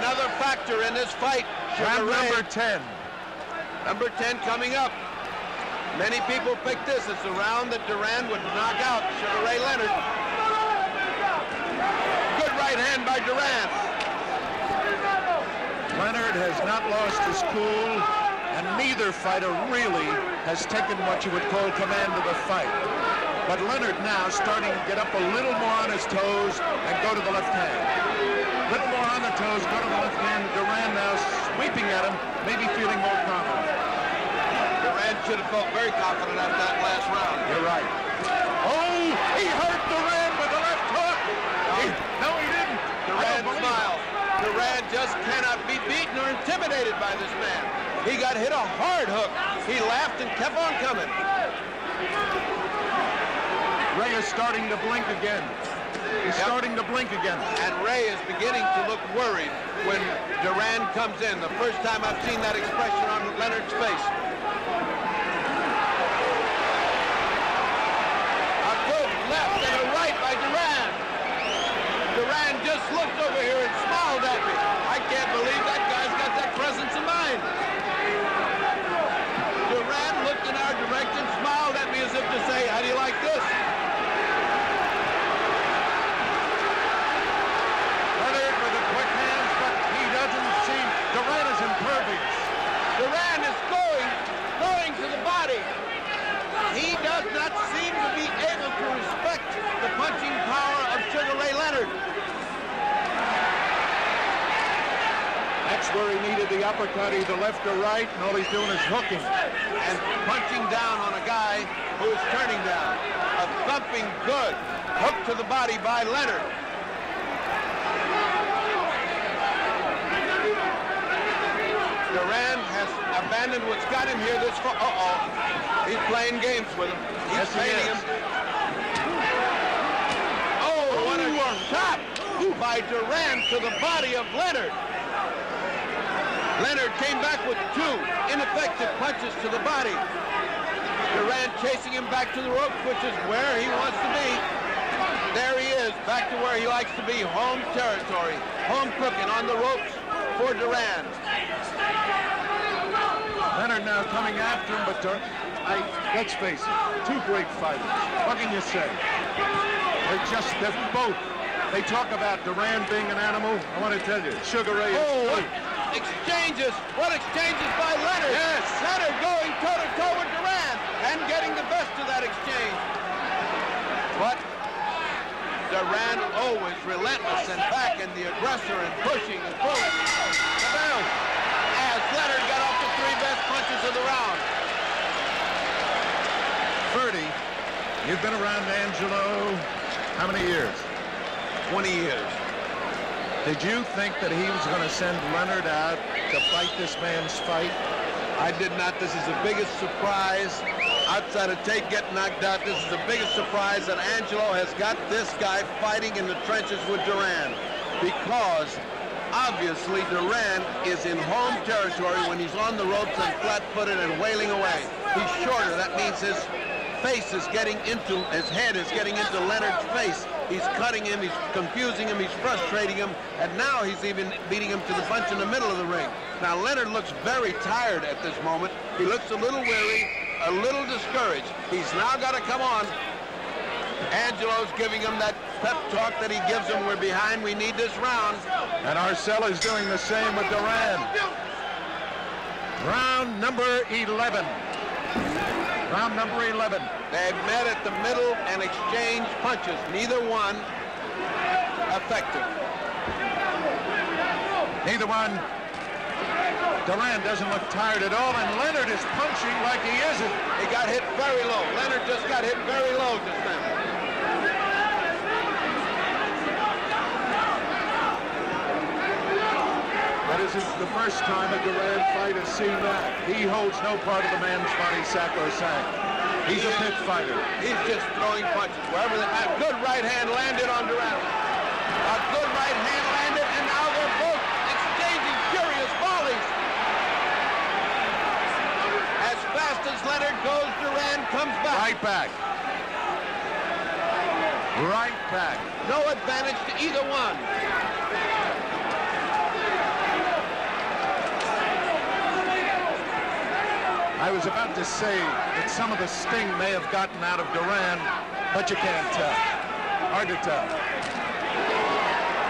Another factor in this fight. round number 10. Number 10 coming up. Many people picked this as the round that Duran would knock out Sugar Ray Leonard. Good right hand by Duran. Leonard has not lost his cool, and neither fighter really has taken what you would call command of the fight. But Leonard now starting to get up a little more on his toes and go to the left hand. A little more on the toes, go to the left hand. Duran now sweeping at him, maybe feeling more confident. Duran should have felt very confident after that last round. You're right. Oh, he hurt Duran with the left hook. No, he didn't. Duran smiled. Duran just cannot be beaten or intimidated by this man. He got hit a hard hook. He laughed and kept on coming. Ray is starting to blink again. He's starting to blink again. And Ray is beginning to look worried when Duran comes in. The first time I've seen that expression on Leonard's face. A good left and a right by Duran. Duran just looked over here and smiled at me. I can't believe that guy's got that presence of mind. Duran looked in our direction, smiled at me as if to say, how do you like this? Leonard with the quick hands, but he doesn't seem... Duran is impervious. Duran is going to the body. He does not seem to be able to respect the punching power of Sugar Ray Leonard. That's where he needed the uppercut, either left or right, and all he's doing is hooking. And punching down on a guy who is turning down. A thumping good hook to the body by Leonard. Duran has abandoned what's got him here this far. He's playing games with him. He's painting him. Oh, what a shot by Duran to the body of Leonard. Leonard came back with two ineffective punches to the body. Duran chasing him back to the ropes, which is where he wants to be. There he is, back to where he likes to be, home territory. Home cooking on the ropes for Duran. Leonard now coming after him, but let's face it, two great fighters. What can you say? They're both. They talk about Duran being an animal. I want to tell you, Sugar Ray is what exchanges by Leonard. Yes. Leonard going toe-to-toe with Duran and getting the best of that exchange. But Duran always relentless and back in the aggressor and pushing and pulling. As Leonard got off the three best punches of the round. Ferdy, you've been around Angelo how many years? 20 years. Did you think that he was going to send Leonard out to fight this man's fight? I did not. This is the biggest surprise. Outside of Tate getting knocked out, this is the biggest surprise that Angelo has got this guy fighting in the trenches with Duran. Because obviously Duran is in home territory when he's on the ropes and flat-footed and wailing away. He's shorter. That means his face is getting into, his head is getting into Leonard's face. He's cutting him, he's confusing him, he's frustrating him, and now he's even beating him to the punch in the middle of the ring. Now Leonard looks very tired at this moment. He looks a little weary, a little discouraged. He's now got to come on. Angelo's giving him that pep talk that he gives him. We're behind, we need this round. And Arcel is doing the same with Duran. Round number 11. Round number 11. They met at the middle and exchanged punches. Neither one effective. Neither one. Duran doesn't look tired at all, and Leonard is punching like he isn't. He got hit very low. Leonard just got hit very low just then. That isn't the first time a Duran fight has seen that. He holds no part of the man's body sacrosanct. He's a pit fighter. He's just throwing punches. Wherever a good right hand landed on Duran. A good right hand landed, and now they're both exchanging furious volleys. As fast as Leonard goes, Duran comes back. Right back. Right back. No advantage to either one. I was about to say that some of the sting may have gotten out of Duran, but you can't tell. Hard to tell.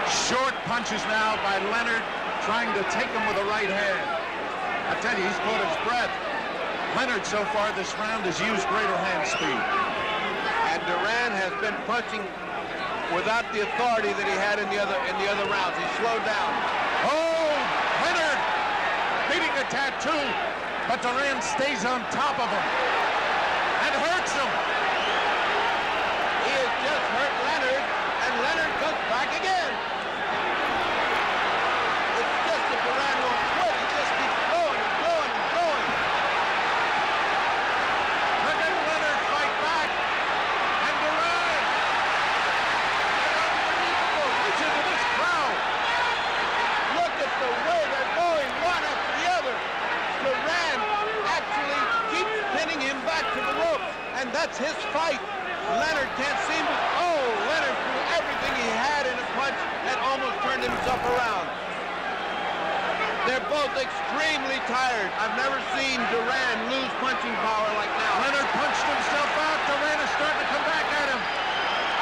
Short punches now by Leonard, trying to take him with the right hand. I tell you, he's caught his breath. Leonard, so far this round, has used greater hand speed. And Duran has been punching without the authority that he had in the other rounds. He slowed down. Oh, Leonard beating a tattoo. But Duran stays on top of him and hurts him. He has just hurt Leonard, and Leonard comes back again. It's just that Duran won't quit. He just keeps going and going and going. And then Leonard fight back, and Duran reaches into this crowd. Look at the way they're going, one after the other. Duran actually keeps pinning him back to the ropes, and that's his fight. Leonard can't seem to... Oh, Leonard threw everything he had in a punch and almost turned himself around. They're both extremely tired. I've never seen Duran lose punching power like now. Leonard punched himself out. Duran is starting to come back at him.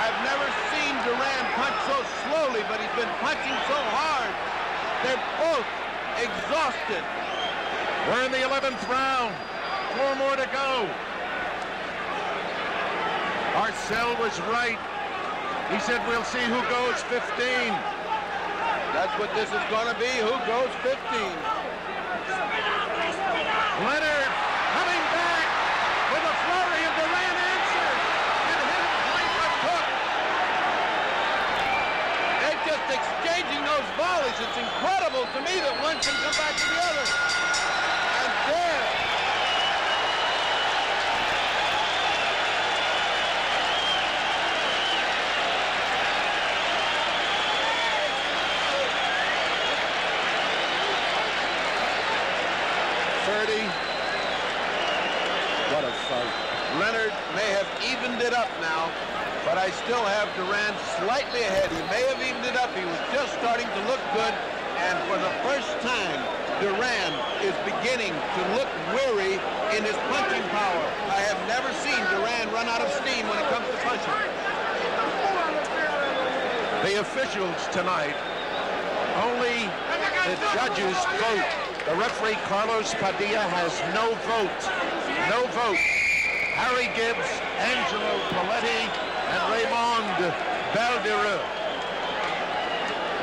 I've never seen Duran punch so slowly, but he's been punching so hard. They're both exhausted. We're in the 11th round. 4 more to go. Arcel was right. He said we'll see who goes 15. That's what this is going to be. Who goes 15? Leonard coming back with a flurry, and Duran answered and hit him point left hook. They're just exchanging those volleys. It's incredible to me that one can come back to the other. And there. What a fight. Leonard may have evened it up now, but I still have Duran slightly ahead. He may have evened it up. He was just starting to look good, and for the first time, Duran is beginning to look weary in his punching power. I have never seen Duran run out of steam when it comes to punching. The officials tonight, only the judges vote. The referee, Carlos Padilla, has no vote. No vote. Harry Gibbs, Angelo Paletti, and Raymond Baldereux.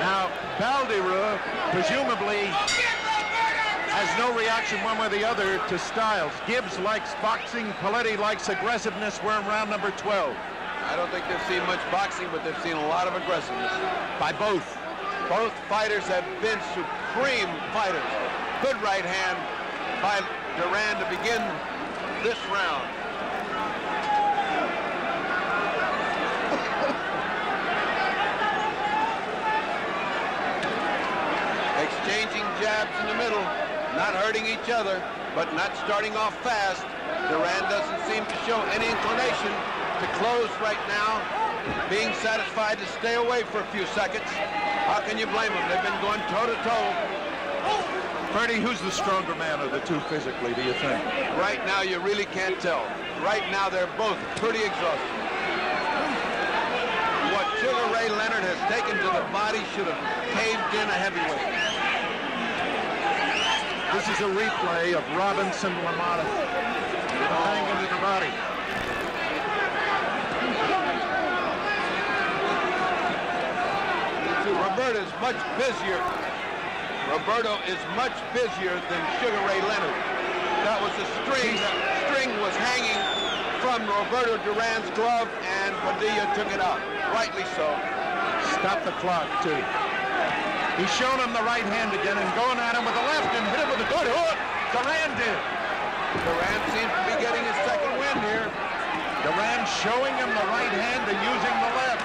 Now, Baldereux presumably has no reaction one way or the other to Styles. Gibbs likes boxing. Paletti likes aggressiveness. We're in round number 12. I don't think they've seen much boxing, but they've seen a lot of aggressiveness by both. Both fighters have been supreme fighters. Good right hand by Duran to begin this round. Exchanging jabs in the middle, not hurting each other. but not starting off fast. Duran doesn't seem to show any inclination to close right now, being satisfied to stay away for a few seconds. How can you blame them? They've been going toe-to-toe. Bertie, who's the stronger man of the two physically, do you think? Right now, you really can't tell. Right now, they're both pretty exhausted. What Sugar Ray Leonard has taken to the body should have caved in a heavyweight. This is a replay of Robinson LaMotta banging into the body. Roberto is much busier. Roberto is much busier than Sugar Ray Leonard. That was the string. That string was hanging from Roberto Duran's glove, and Padilla took it out. Rightly so. Stop the clock, too. He's shown him the right hand again and going at him with the left and hit him with a good hook. Duran did. Duran seems to be getting his second win here. Duran showing him the right hand and using the left.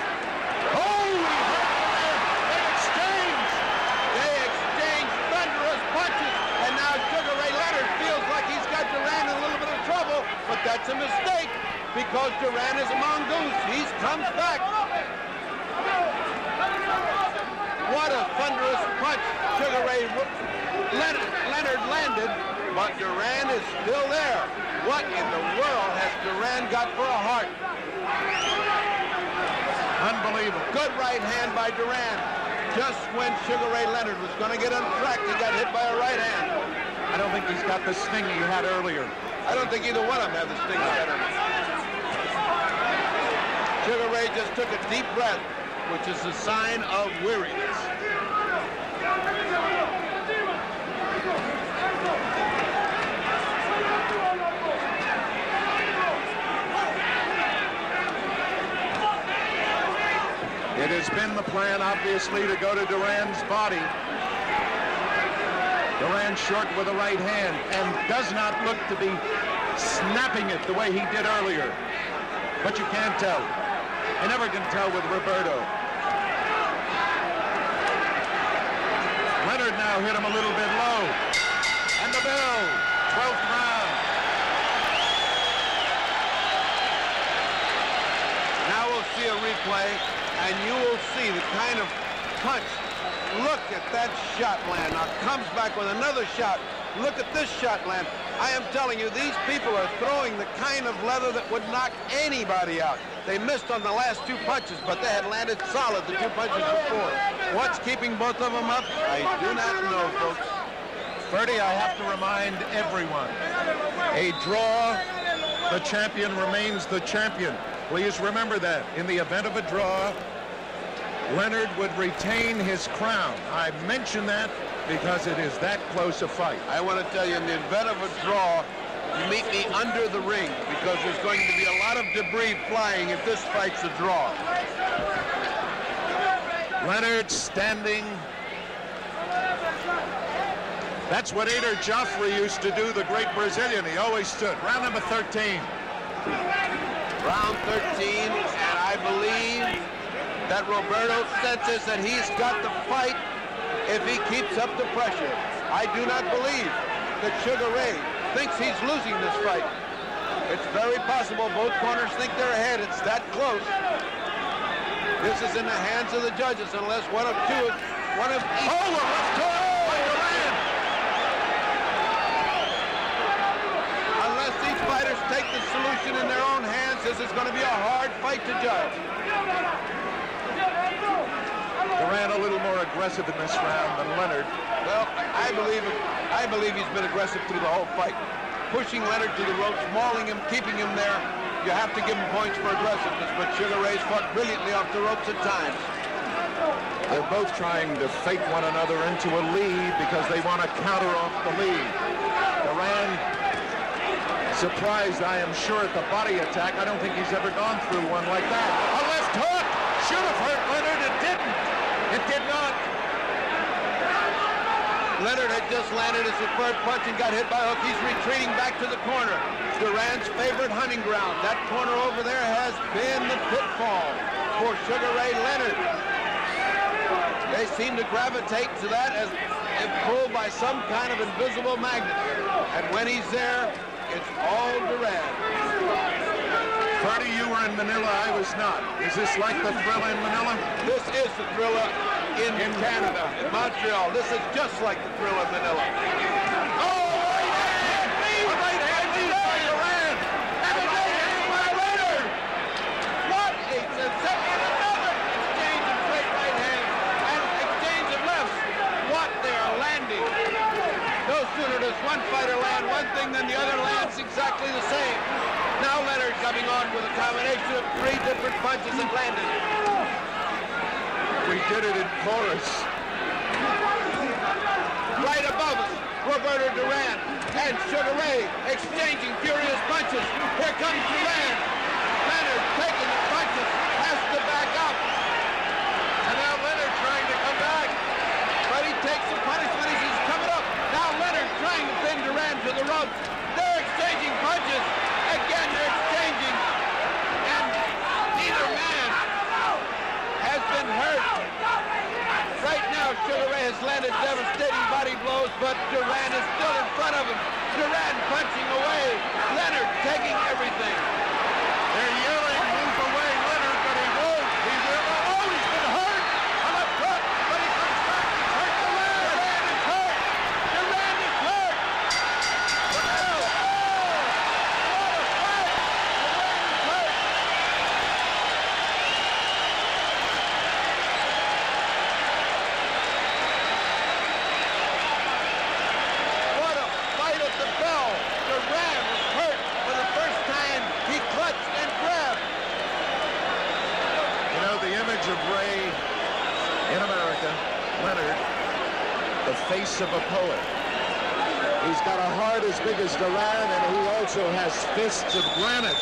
Oh, he hurt him. They exchanged. They exchanged thunderous punches, and now Sugar Ray Leonard feels like he's got Duran in a little bit of trouble, but that's a mistake because Duran is a mongoose. He comes back. What a thunderous punch Sugar Ray Leonard landed, but Duran is still there. What in the world has Duran got for a heart? Unbelievable. Good right hand by Duran. Just when Sugar Ray Leonard was going to get on track, he got hit by a right hand. I don't think he's got the sting he had earlier. I don't think either one of them have the sting he had earlier. Sugar Ray just took a deep breath, which is a sign of weariness. It has been the plan, obviously, to go to Duran's body. Duran short with a right hand and does not look to be snapping it the way he did earlier. But you can't tell. You never can tell with Roberto. Leonard now hit him a little bit low. And the bell, 12th round. Now we'll see a replay, and you will see the kind of punch. Look at that shot land. Now comes back with another shot. Look at this shot land. I am telling you, these people are throwing the kind of leather that would knock anybody out. They missed on the last two punches, but they had landed solid the two punches before. What's keeping both of them up? I do not know, folks. Bertie, I have to remind everyone, a draw, the champion remains the champion. Please remember that. In the event of a draw, Leonard would retain his crown. I mention that because it is that close a fight. I want to tell you, in the event of a draw, you meet me under the ring because there's going to be a lot of debris flying if this fight's a draw. Leonard standing. That's what Ader Joffrey used to do, the great Brazilian. He always stood. Round number 13. Round 13, and I believe that Roberto senses that he's got the fight if he keeps up the pressure. I do not believe that Sugar Ray thinks he's losing this fight. It's very possible both corners think they're ahead. It's that close. This is in the hands of the judges unless one of each. Oh, a left hook by Duran. Unless these fighters take the solution in their own hands, this is going to be a hard fight to judge. Duran a little more aggressive in this round than Leonard. Well, I believe he's been aggressive through the whole fight. Pushing Leonard to the ropes, mauling him, keeping him there. You have to give him points for aggressiveness, but Sugar Ray's fought brilliantly off the ropes at times. They're both trying to fake one another into a lead because they want to counter off the lead. Duran surprised, I am sure, at the body attack. I don't think he's ever gone through one like that. A left hook! Should have hurt Leonard. It didn't. It did not. Leonard had just landed his third punch and got hit by a hook. He's retreating back to the corner. Duran's favorite hunting ground. That corner over there has been the pitfall for Sugar Ray Leonard. They seem to gravitate to that as if pulled by some kind of invisible magnet. And when he's there, it's all Duran. Freddie, you were in Manila, I was not. Is this like the Thrilla in Manila? This is the Thrilla in Canada, in Montreal. This is just like the Thrilla in Manila. Oh, right hand lead! A right hand lead by Duran! And a right hand by Leonard! What a sensation! Another exchange of great right hands and exchange of lefts. What they are landing. No sooner does one fighter land one thing than the other lands exactly the same. Now Leonard coming on with a combination of 3 different punches that landed. We did it in chorus. Right above us, Roberto Duran and Sugar Ray exchanging furious punches. Here comes Duran. Leonard taking the punches, has to back up. And now Leonard trying to come back. But he takes the punishment as he's coming up. Now Leonard trying to pin Duran to the ropes. They're exchanging punches. Again, they're exchanging. And neither man has been hurt. Right now, Sugar Ray has landed devastating body blows, but Duran is still in front of him. Duran punching away. Leonard taking everything. They're yelling, move away, Leonard, but he won't. He will. Oh, he's been hurt. On the front, but he comes back. He's hurt the leg. Duran is hurt. Duran is hurt. Wow. What a fight. Duran is hurt. What a fight at the bell. Duran was hurt for the first time. He clutched and grabbed. You know, the image of Ray in America, Leonard, the face of a poet. He's got a heart as big as Duran, and he also has fists of granite.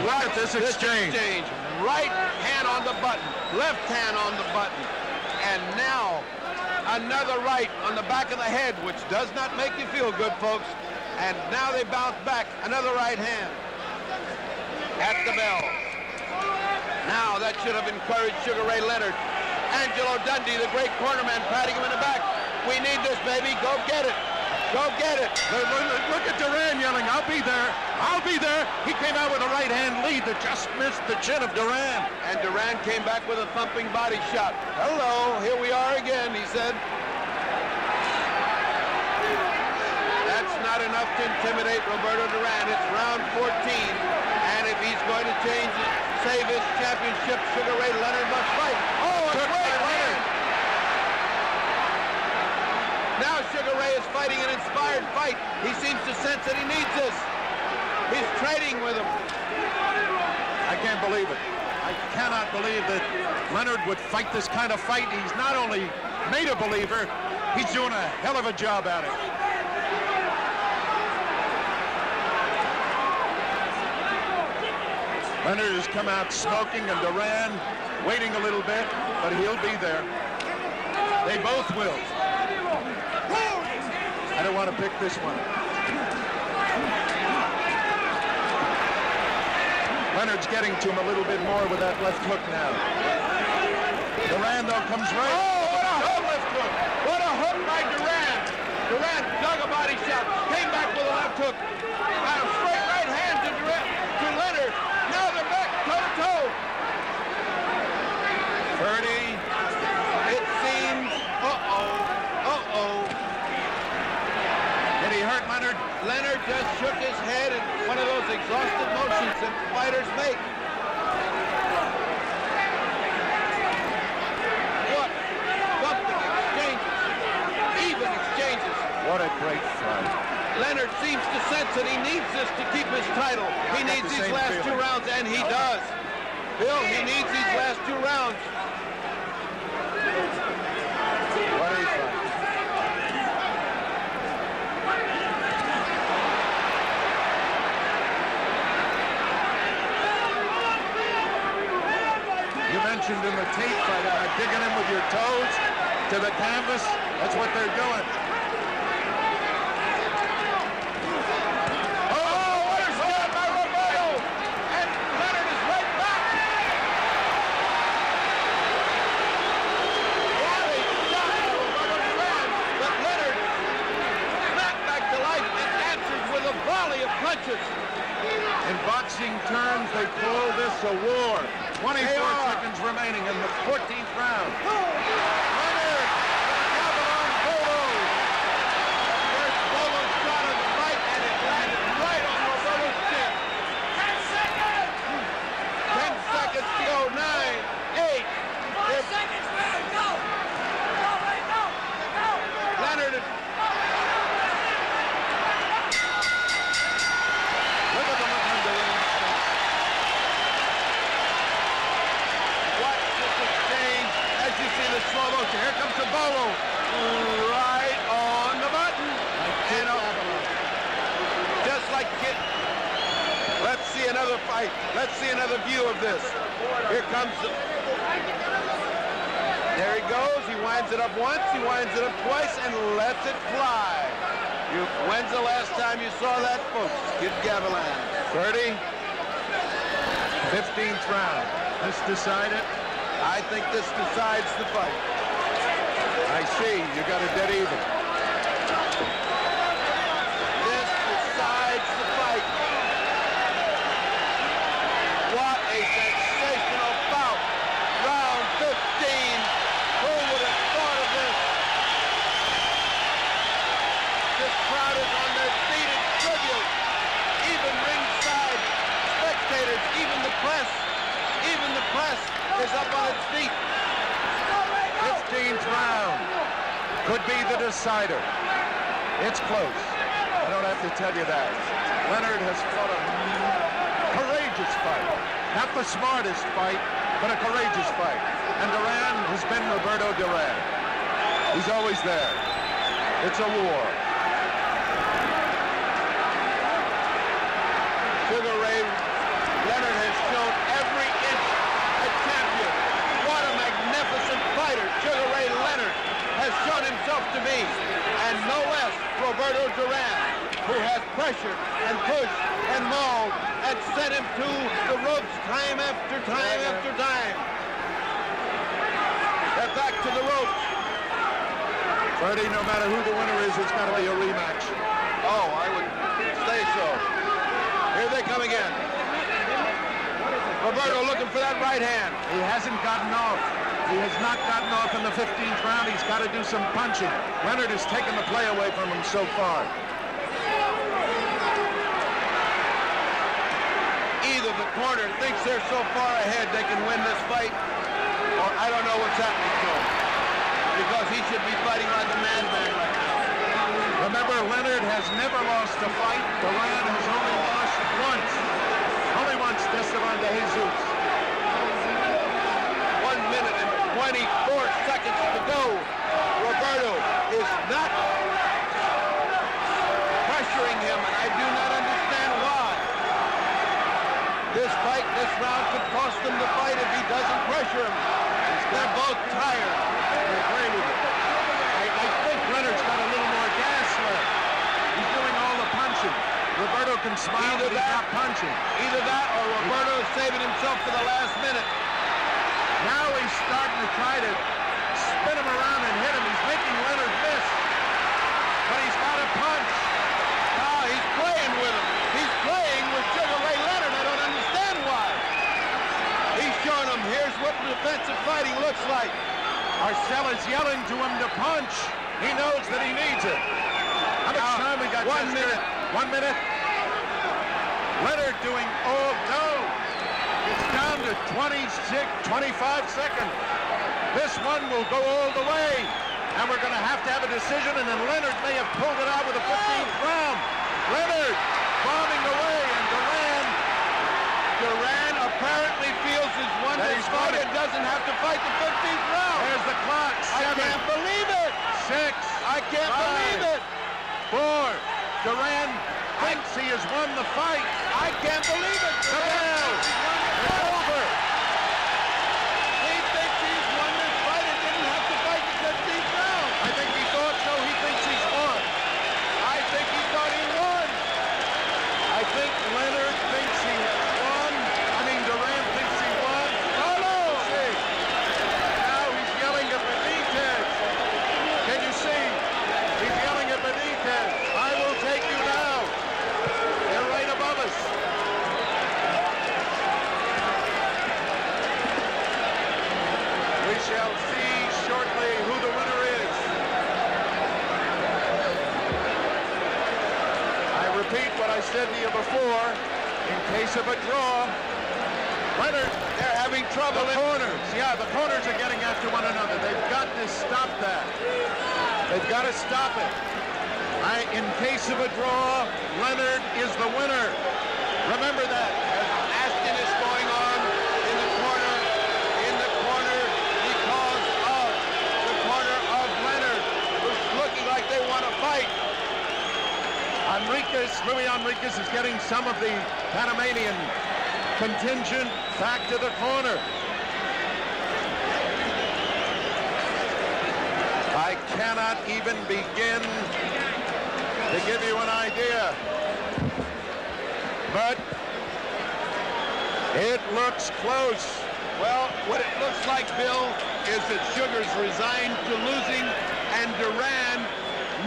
Look at this exchange. Right hand on the button, left hand on the button. And now, another right on the back of the head, which does not make you feel good, folks. And now they bounce back, another right hand at the bell. Now that should have encouraged Sugar Ray Leonard. Angelo Dundee, the great cornerman, patting him in the back. We need this, baby. Go get it. Go get it. Look at Duran yelling, I'll be there. I'll be there. He came out with a right hand lead that just missed the chin of Duran. And Duran came back with a thumping body shot. Hello, here we are again, he said. That's not enough to intimidate Roberto Duran. It's round 14. And if he's going to save his championship, Sugar Ray Leonard must fight. Oh, a great hand. Now Sugar Ray is fighting an inspired fight. He seems to sense that he needs this. He's trading with him. I can't believe it. I cannot believe that Leonard would fight this kind of fight. He's not only made a believer, he's doing a hell of a job at it. Leonard has come out smoking, and Duran waiting a little bit, but he'll be there. They both will. I don't want to pick this one. Leonard's getting to him a little bit more with that left hook now. Duran, though, comes right. Oh, what a hook left hook. What a hook by Duran. Duran dug a body shot, came back with a left hook. And a straight right hand to Leonard. Now they're back toe-to-toe. Birdie. It seems, Did he hurt Leonard? Leonard just shook his head in one of those exhausted motions that fighters make. What bumping exchanges, even exchanges. What a great fight. Leonard seems to sense that he needs this to keep his title. He needs these last 2 rounds, and he does. Bill, he needs these last 2 rounds. What a fight. You mentioned in the tape fight, digging him with your toes to the canvas. That's what they're doing. Oh, what a shot by Roberto! And Leonard is right back. punches. In boxing terms, they call this a war. 24 seconds remaining in the 14th round. Leonard, Gavilon Bolo. First Bolo shot of the fight, and it landed right on Roberto's chin. 10 seconds! 10 seconds to go. 9, 8. 5 seconds, Leonard, go! Go, Ray, go! Go! Leonard. Look at the look on Duran's face. Watch this exchange as you see the slow motion. Here comes the Bolo. Right on the button. And just like Kid. Let's see another fight. Let's see another view of this. Here comes the... There he goes. He winds it up once. He winds it up twice and lets it fly. When's the last time you saw that, folks? Kid Gavilon. 30. 15th round. This decided. I think this decides the fight. I see. You got a dead even. This decides the fight. What a sensational bout. Round 15. Who would have thought of this? This crowd is on their feet in tribute. Even ringside spectators, even the press is up on its feet. 15th round. Could be the decider. It's close. I don't have to tell you that. Leonard has fought a courageous fight. Not the smartest fight, but a courageous fight. And Duran has been Roberto Duran. He's always there. It's a war. Sugar Ray Leonard has shown every inch a champion. What a magnificent fighter Sugar Ray Leonard has shown himself to be. And no less Roberto Duran, who has pressured and pushed and mauled and sent him to the ropes time after time after time. They're back to the ropes. Freddie, no matter who the winner is, it's got to be a rematch. Oh, I would say so. Here they come again. Roberto looking for that right hand. He hasn't gotten off. He has not gotten off in the 15th round. He's got to do some punching. Leonard has taken the play away from him so far. Either the corner thinks they're so far ahead they can win this fight, or I don't know what's happening to him. Because he should be fighting like a madman right now. Remember, Leonard has never lost a fight. Duran has only lost once. Only once, Esteban de Jesus. 1 minute and 24 seconds to go. Roberto is not pressuring him, and I do not understand why. This fight, this round could cost him the fight if he doesn't pressure him. They're both tired. I agree with you. I think Leonard's got a little more gas left. He's doing all the punching. Roberto can smile, but he's not punching. Either that or Roberto is saving himself for the last minute. Now he's starting to try to spin him around and hit him. He's making Leonard miss. But he's got to punch. Now he's playing with him. He's playing with Sugar Ray Leonard. I don't understand why. He's showing him, here's what defensive fighting looks like. Arcella's yelling to him to punch. He knows that he needs it. How much time we got? 1 minute. 1 minute. Leonard doing, oh no. It's down to 25 seconds. This one will go all the way. And we're going to have a decision, and then Leonard may have pulled it out with the 15th round. Leonard bombing away, and Duran apparently feels he's won this fight and doesn't have to fight the 15th round. There's the clock. 7. I can't believe it. 6. I can't believe it. 4. Duran thinks he has won the fight. I can't believe it. The bell. It's over. He thinks he's won this fight and didn't have to fight the 15th round. I think he thought so. He thinks he's won. I think he thought he won. I think Leonard thinks he won. I mean, Duran thinks he won. Oh, no. See. Now he's yelling at Benitez. Can you see? He's yelling at Benitez. I will take you now. They're right I said to you before, in case of a draw, Leonard, They're having trouble. the corners, yeah, the corners are getting after one another. They've got to stop that. They've got to stop it. In case of a draw, Leonard is the winner. Remember that. Ashton is going on in the corner because of the corner of Leonard, who's looking like they want to fight. Louis Enriquez is getting some of the Panamanian contingent back to the corner. I cannot even begin to give you an idea. But it looks close. Well, what it looks like, Bill, is that Sugar's resigned to losing, and Duran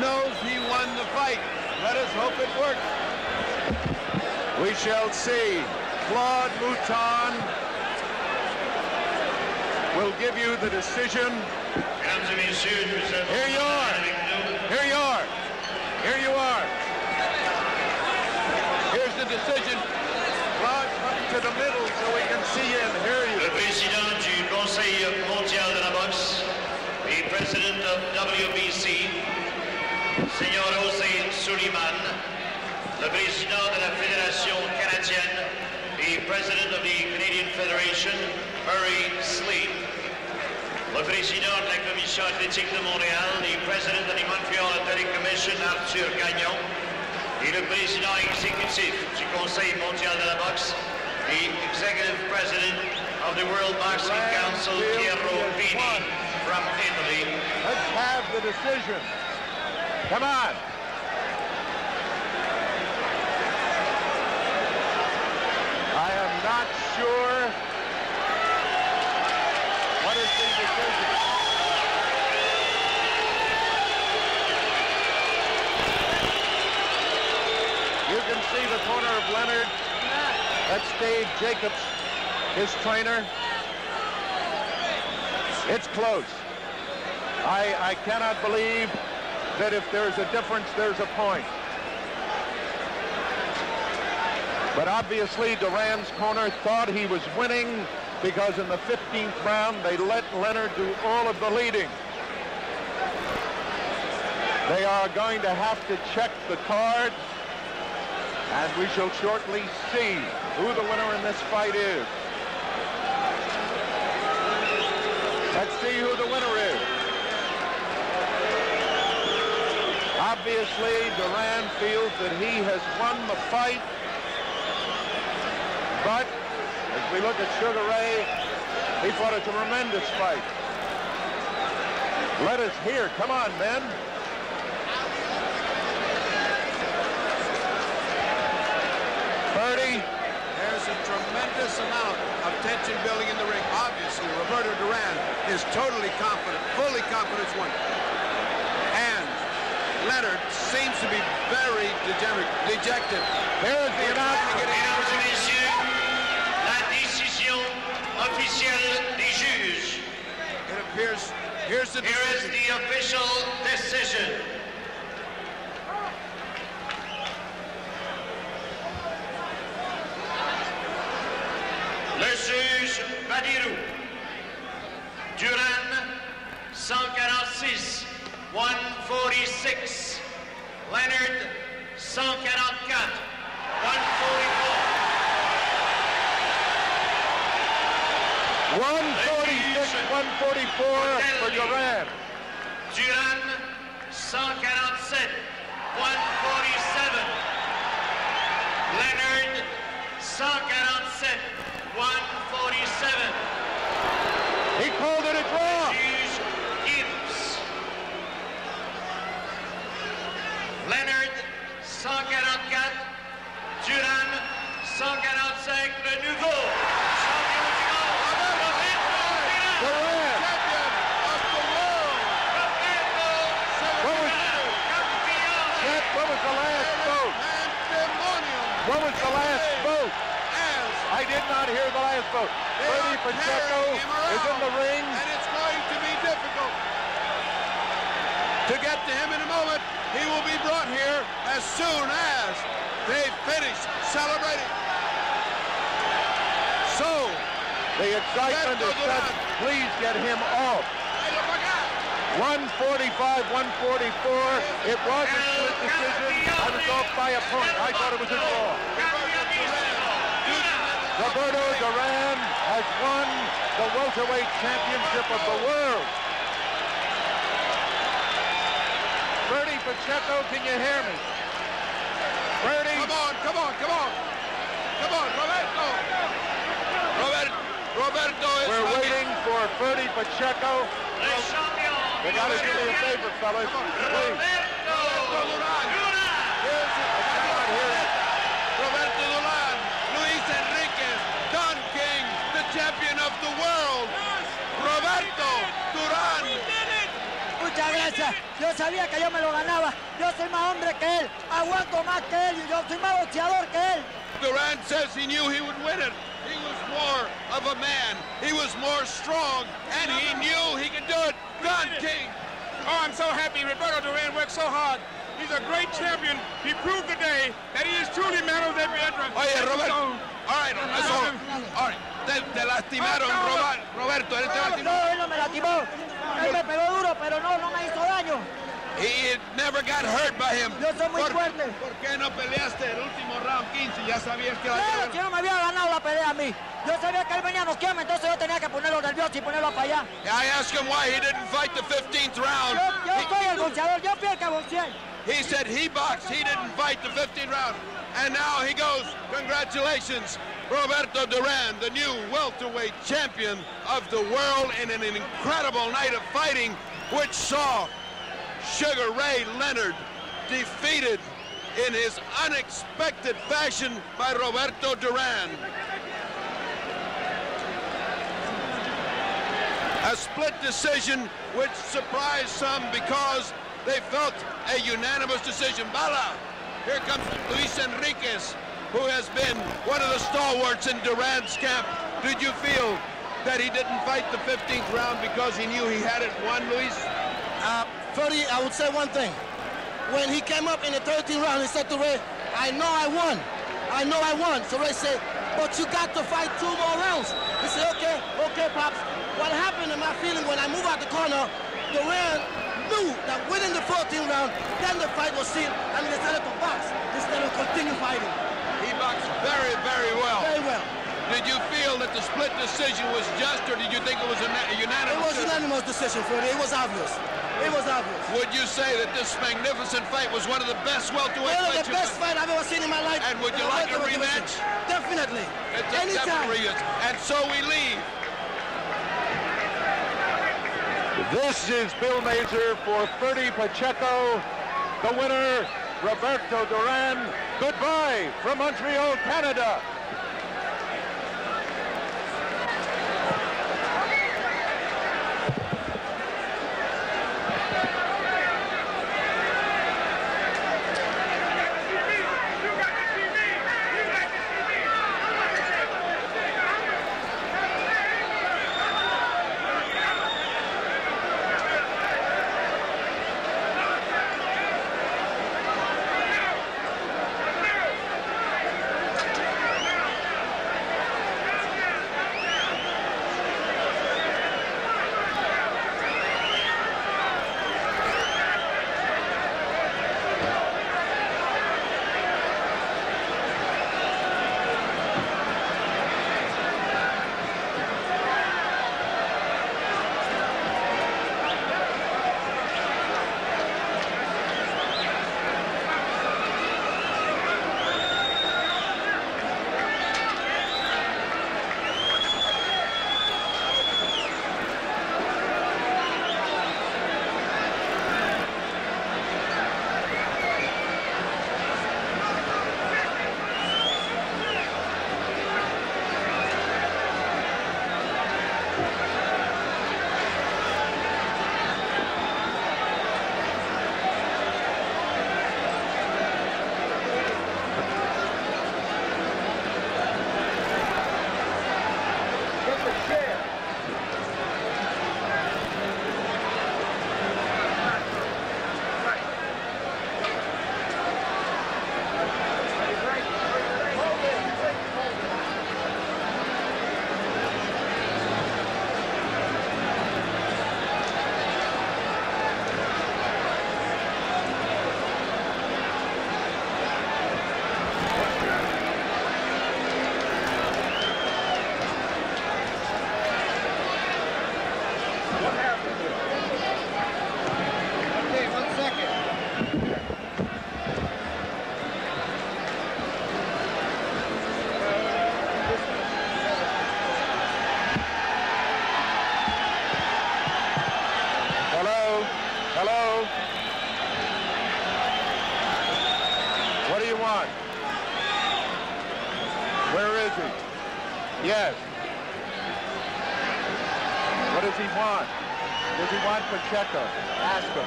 knows he won the fight. Let us hope it works. We shall see. Claude Mouton will give you the decision. Here you are. Here you are. Here you are. Here's the decision. Claude, come to the middle so we can see you and hear you. Le président du Conseil mondial de la boxe et president of WBC, Seigneur José Suleiman, le président de la Fédération canadienne et president of the Canadian Federation, Murray Sleep, le président de la Commission athlétique de Montréal et president of the Montreal Athletic Commission, Arthur Gagnon, et le président exécutif du Conseil mondial de la boxe et executive president of the World Boxing Council, Piero Vini, from Italy. Let's have the decision. Come on. I am not sure what is the decision. You can see the corner of Leonard. That's Dave Jacobs, his trainer. It's close. I cannot believe that if there's a difference, there's a point. But obviously, Duran's corner thought he was winning because in the 15th round, they let Leonard do all of the leading. They are going to have to check the cards, and we shall shortly see who the winner in this fight is. Let's see who the winner is. Obviously, Duran feels that he has won the fight. But as we look at Sugar Ray, he fought a tremendous fight. Let us hear. Come on, men. Birdie. There's a tremendous amount of tension building in the ring. Obviously, Roberto Duran is totally confident, fully confident he's won. And Leonard seems to be very dejected. Here's the announcement. Mesdames et messieurs, la décision officielle des juges. It appears, here's the Here is decision. the official decision. Le juge Badirou. Duran, 146, 146. Leonard, 144, 144. 146, 144 for Duran. Duran, 147, 147. Leonard, 147, 147. He called it a draw. Juge Gibbs. Leonard, 144. Duran, 145. Le nouveau champion du monde, Roberto Duran. Champion of the world. What was the last vote? Pandemonium. What was the last vote? As I did not hear the last vote. they Bernie are Pacheco carrying him around, is in the ring. and it's going to be difficult to get to him in a moment. not, he will be brought here as soon as they finish celebrating. So, the excitement is set. Please get him off. 145, 144. It was a split decision. I was off by a point. I thought it was a draw. Roberto Duran has won the welterweight championship of the world. Bertie Pacheco, can you hear me? Bertie. Come on, Roberto. Roberto is... We're waiting for Bertie Pacheco. They got to do me a favor, fellas. Please. Roberto Duran. Roberto Duran. Luis Enriquez. Don King, the champion of the world. Roberto Duran. Muchas gracias. Yo sabía que yo me lo ganaba. Yo soy más hombre que él. Aguanto más que él y yo soy más boxeador que él. Duran says he knew he would win it. He was more of a man. He was more strong, and he knew he could do it. Don King. Oh, I'm so happy. Roberto Duran worked so hard. He's a great champion. He proved today that he is truly man of every entrance. Oye, Roberto. All right, that's all. All right. Te lastimaron, Roberto. Él te lastimó. No, él no me lastimó. Él me pegó duro, pero no me hizo daño. He never got hurt by him. Yo soy muy fuerte. ¿Por qué no peleaste el último round 15? Ya sabías que... Si no me había ganado la pelea a mí. Yo sabía que él venía a noquearme, entonces yo tenía que ponerlo nervioso y ponerlo para allá. I asked him why he didn't fight the 15th round. Yo soy el boxeador, yo fui el que boxeé. He said he boxed, he didn't fight the 15th round. And now he goes, congratulations, Roberto Duran, the new welterweight champion of the world in an incredible night of fighting, which saw Sugar Ray Leonard defeated in his unexpected fashion by Roberto Duran. A split decision which surprised some because they felt a unanimous decision. Bala, here comes Luis Enriquez, who has been one of the stalwarts in Duran's camp. Did you feel that he didn't fight the 15th round because he knew he had it won, Luis? Freddie, I would say one thing. When he came up in the 13th round, he said to Ray, I know I won. I know I won. So Ray said, but you got to fight 2 more rounds. He said, okay, Pops. What happened in my feeling when I moved out the corner, Duran knew that winning the 14th round, then the fight was sealed, and he decided to box instead of continue fighting. He boxed very, very well. Very well. Did you feel that the split decision was just, or did you think it was a unanimous? It was a unanimous decision, Freddie. It was obvious. It was obvious. Would you say that this magnificent fight was one of the best welterweight fights? One of the best fights I've ever seen in my life. And would you like a rematch? Definitely. Anytime. And so we leave. This is Bill Mazur for Bertie Pacheco. The winner, Roberto Duran. Goodbye from Montreal, Canada. on? Where is he? Yes. What does he want? Does he want Pacheco? Ask him.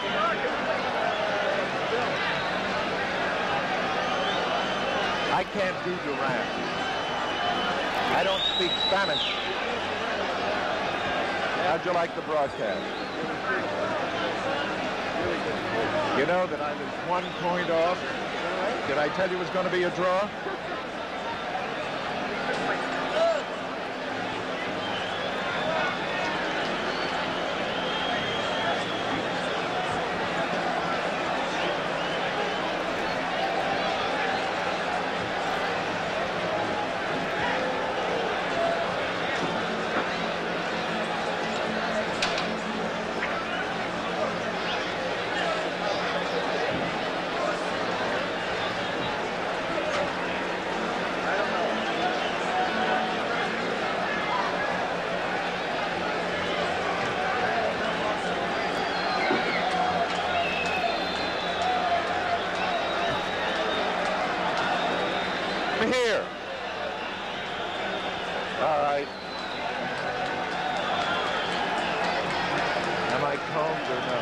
I can't do Duran. I don't speak Spanish. How'd you like the broadcast? You know that I was 1 point off. Did I tell you it was going to be a draw? Here. All right. Am I combed or no?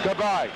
Goodbye.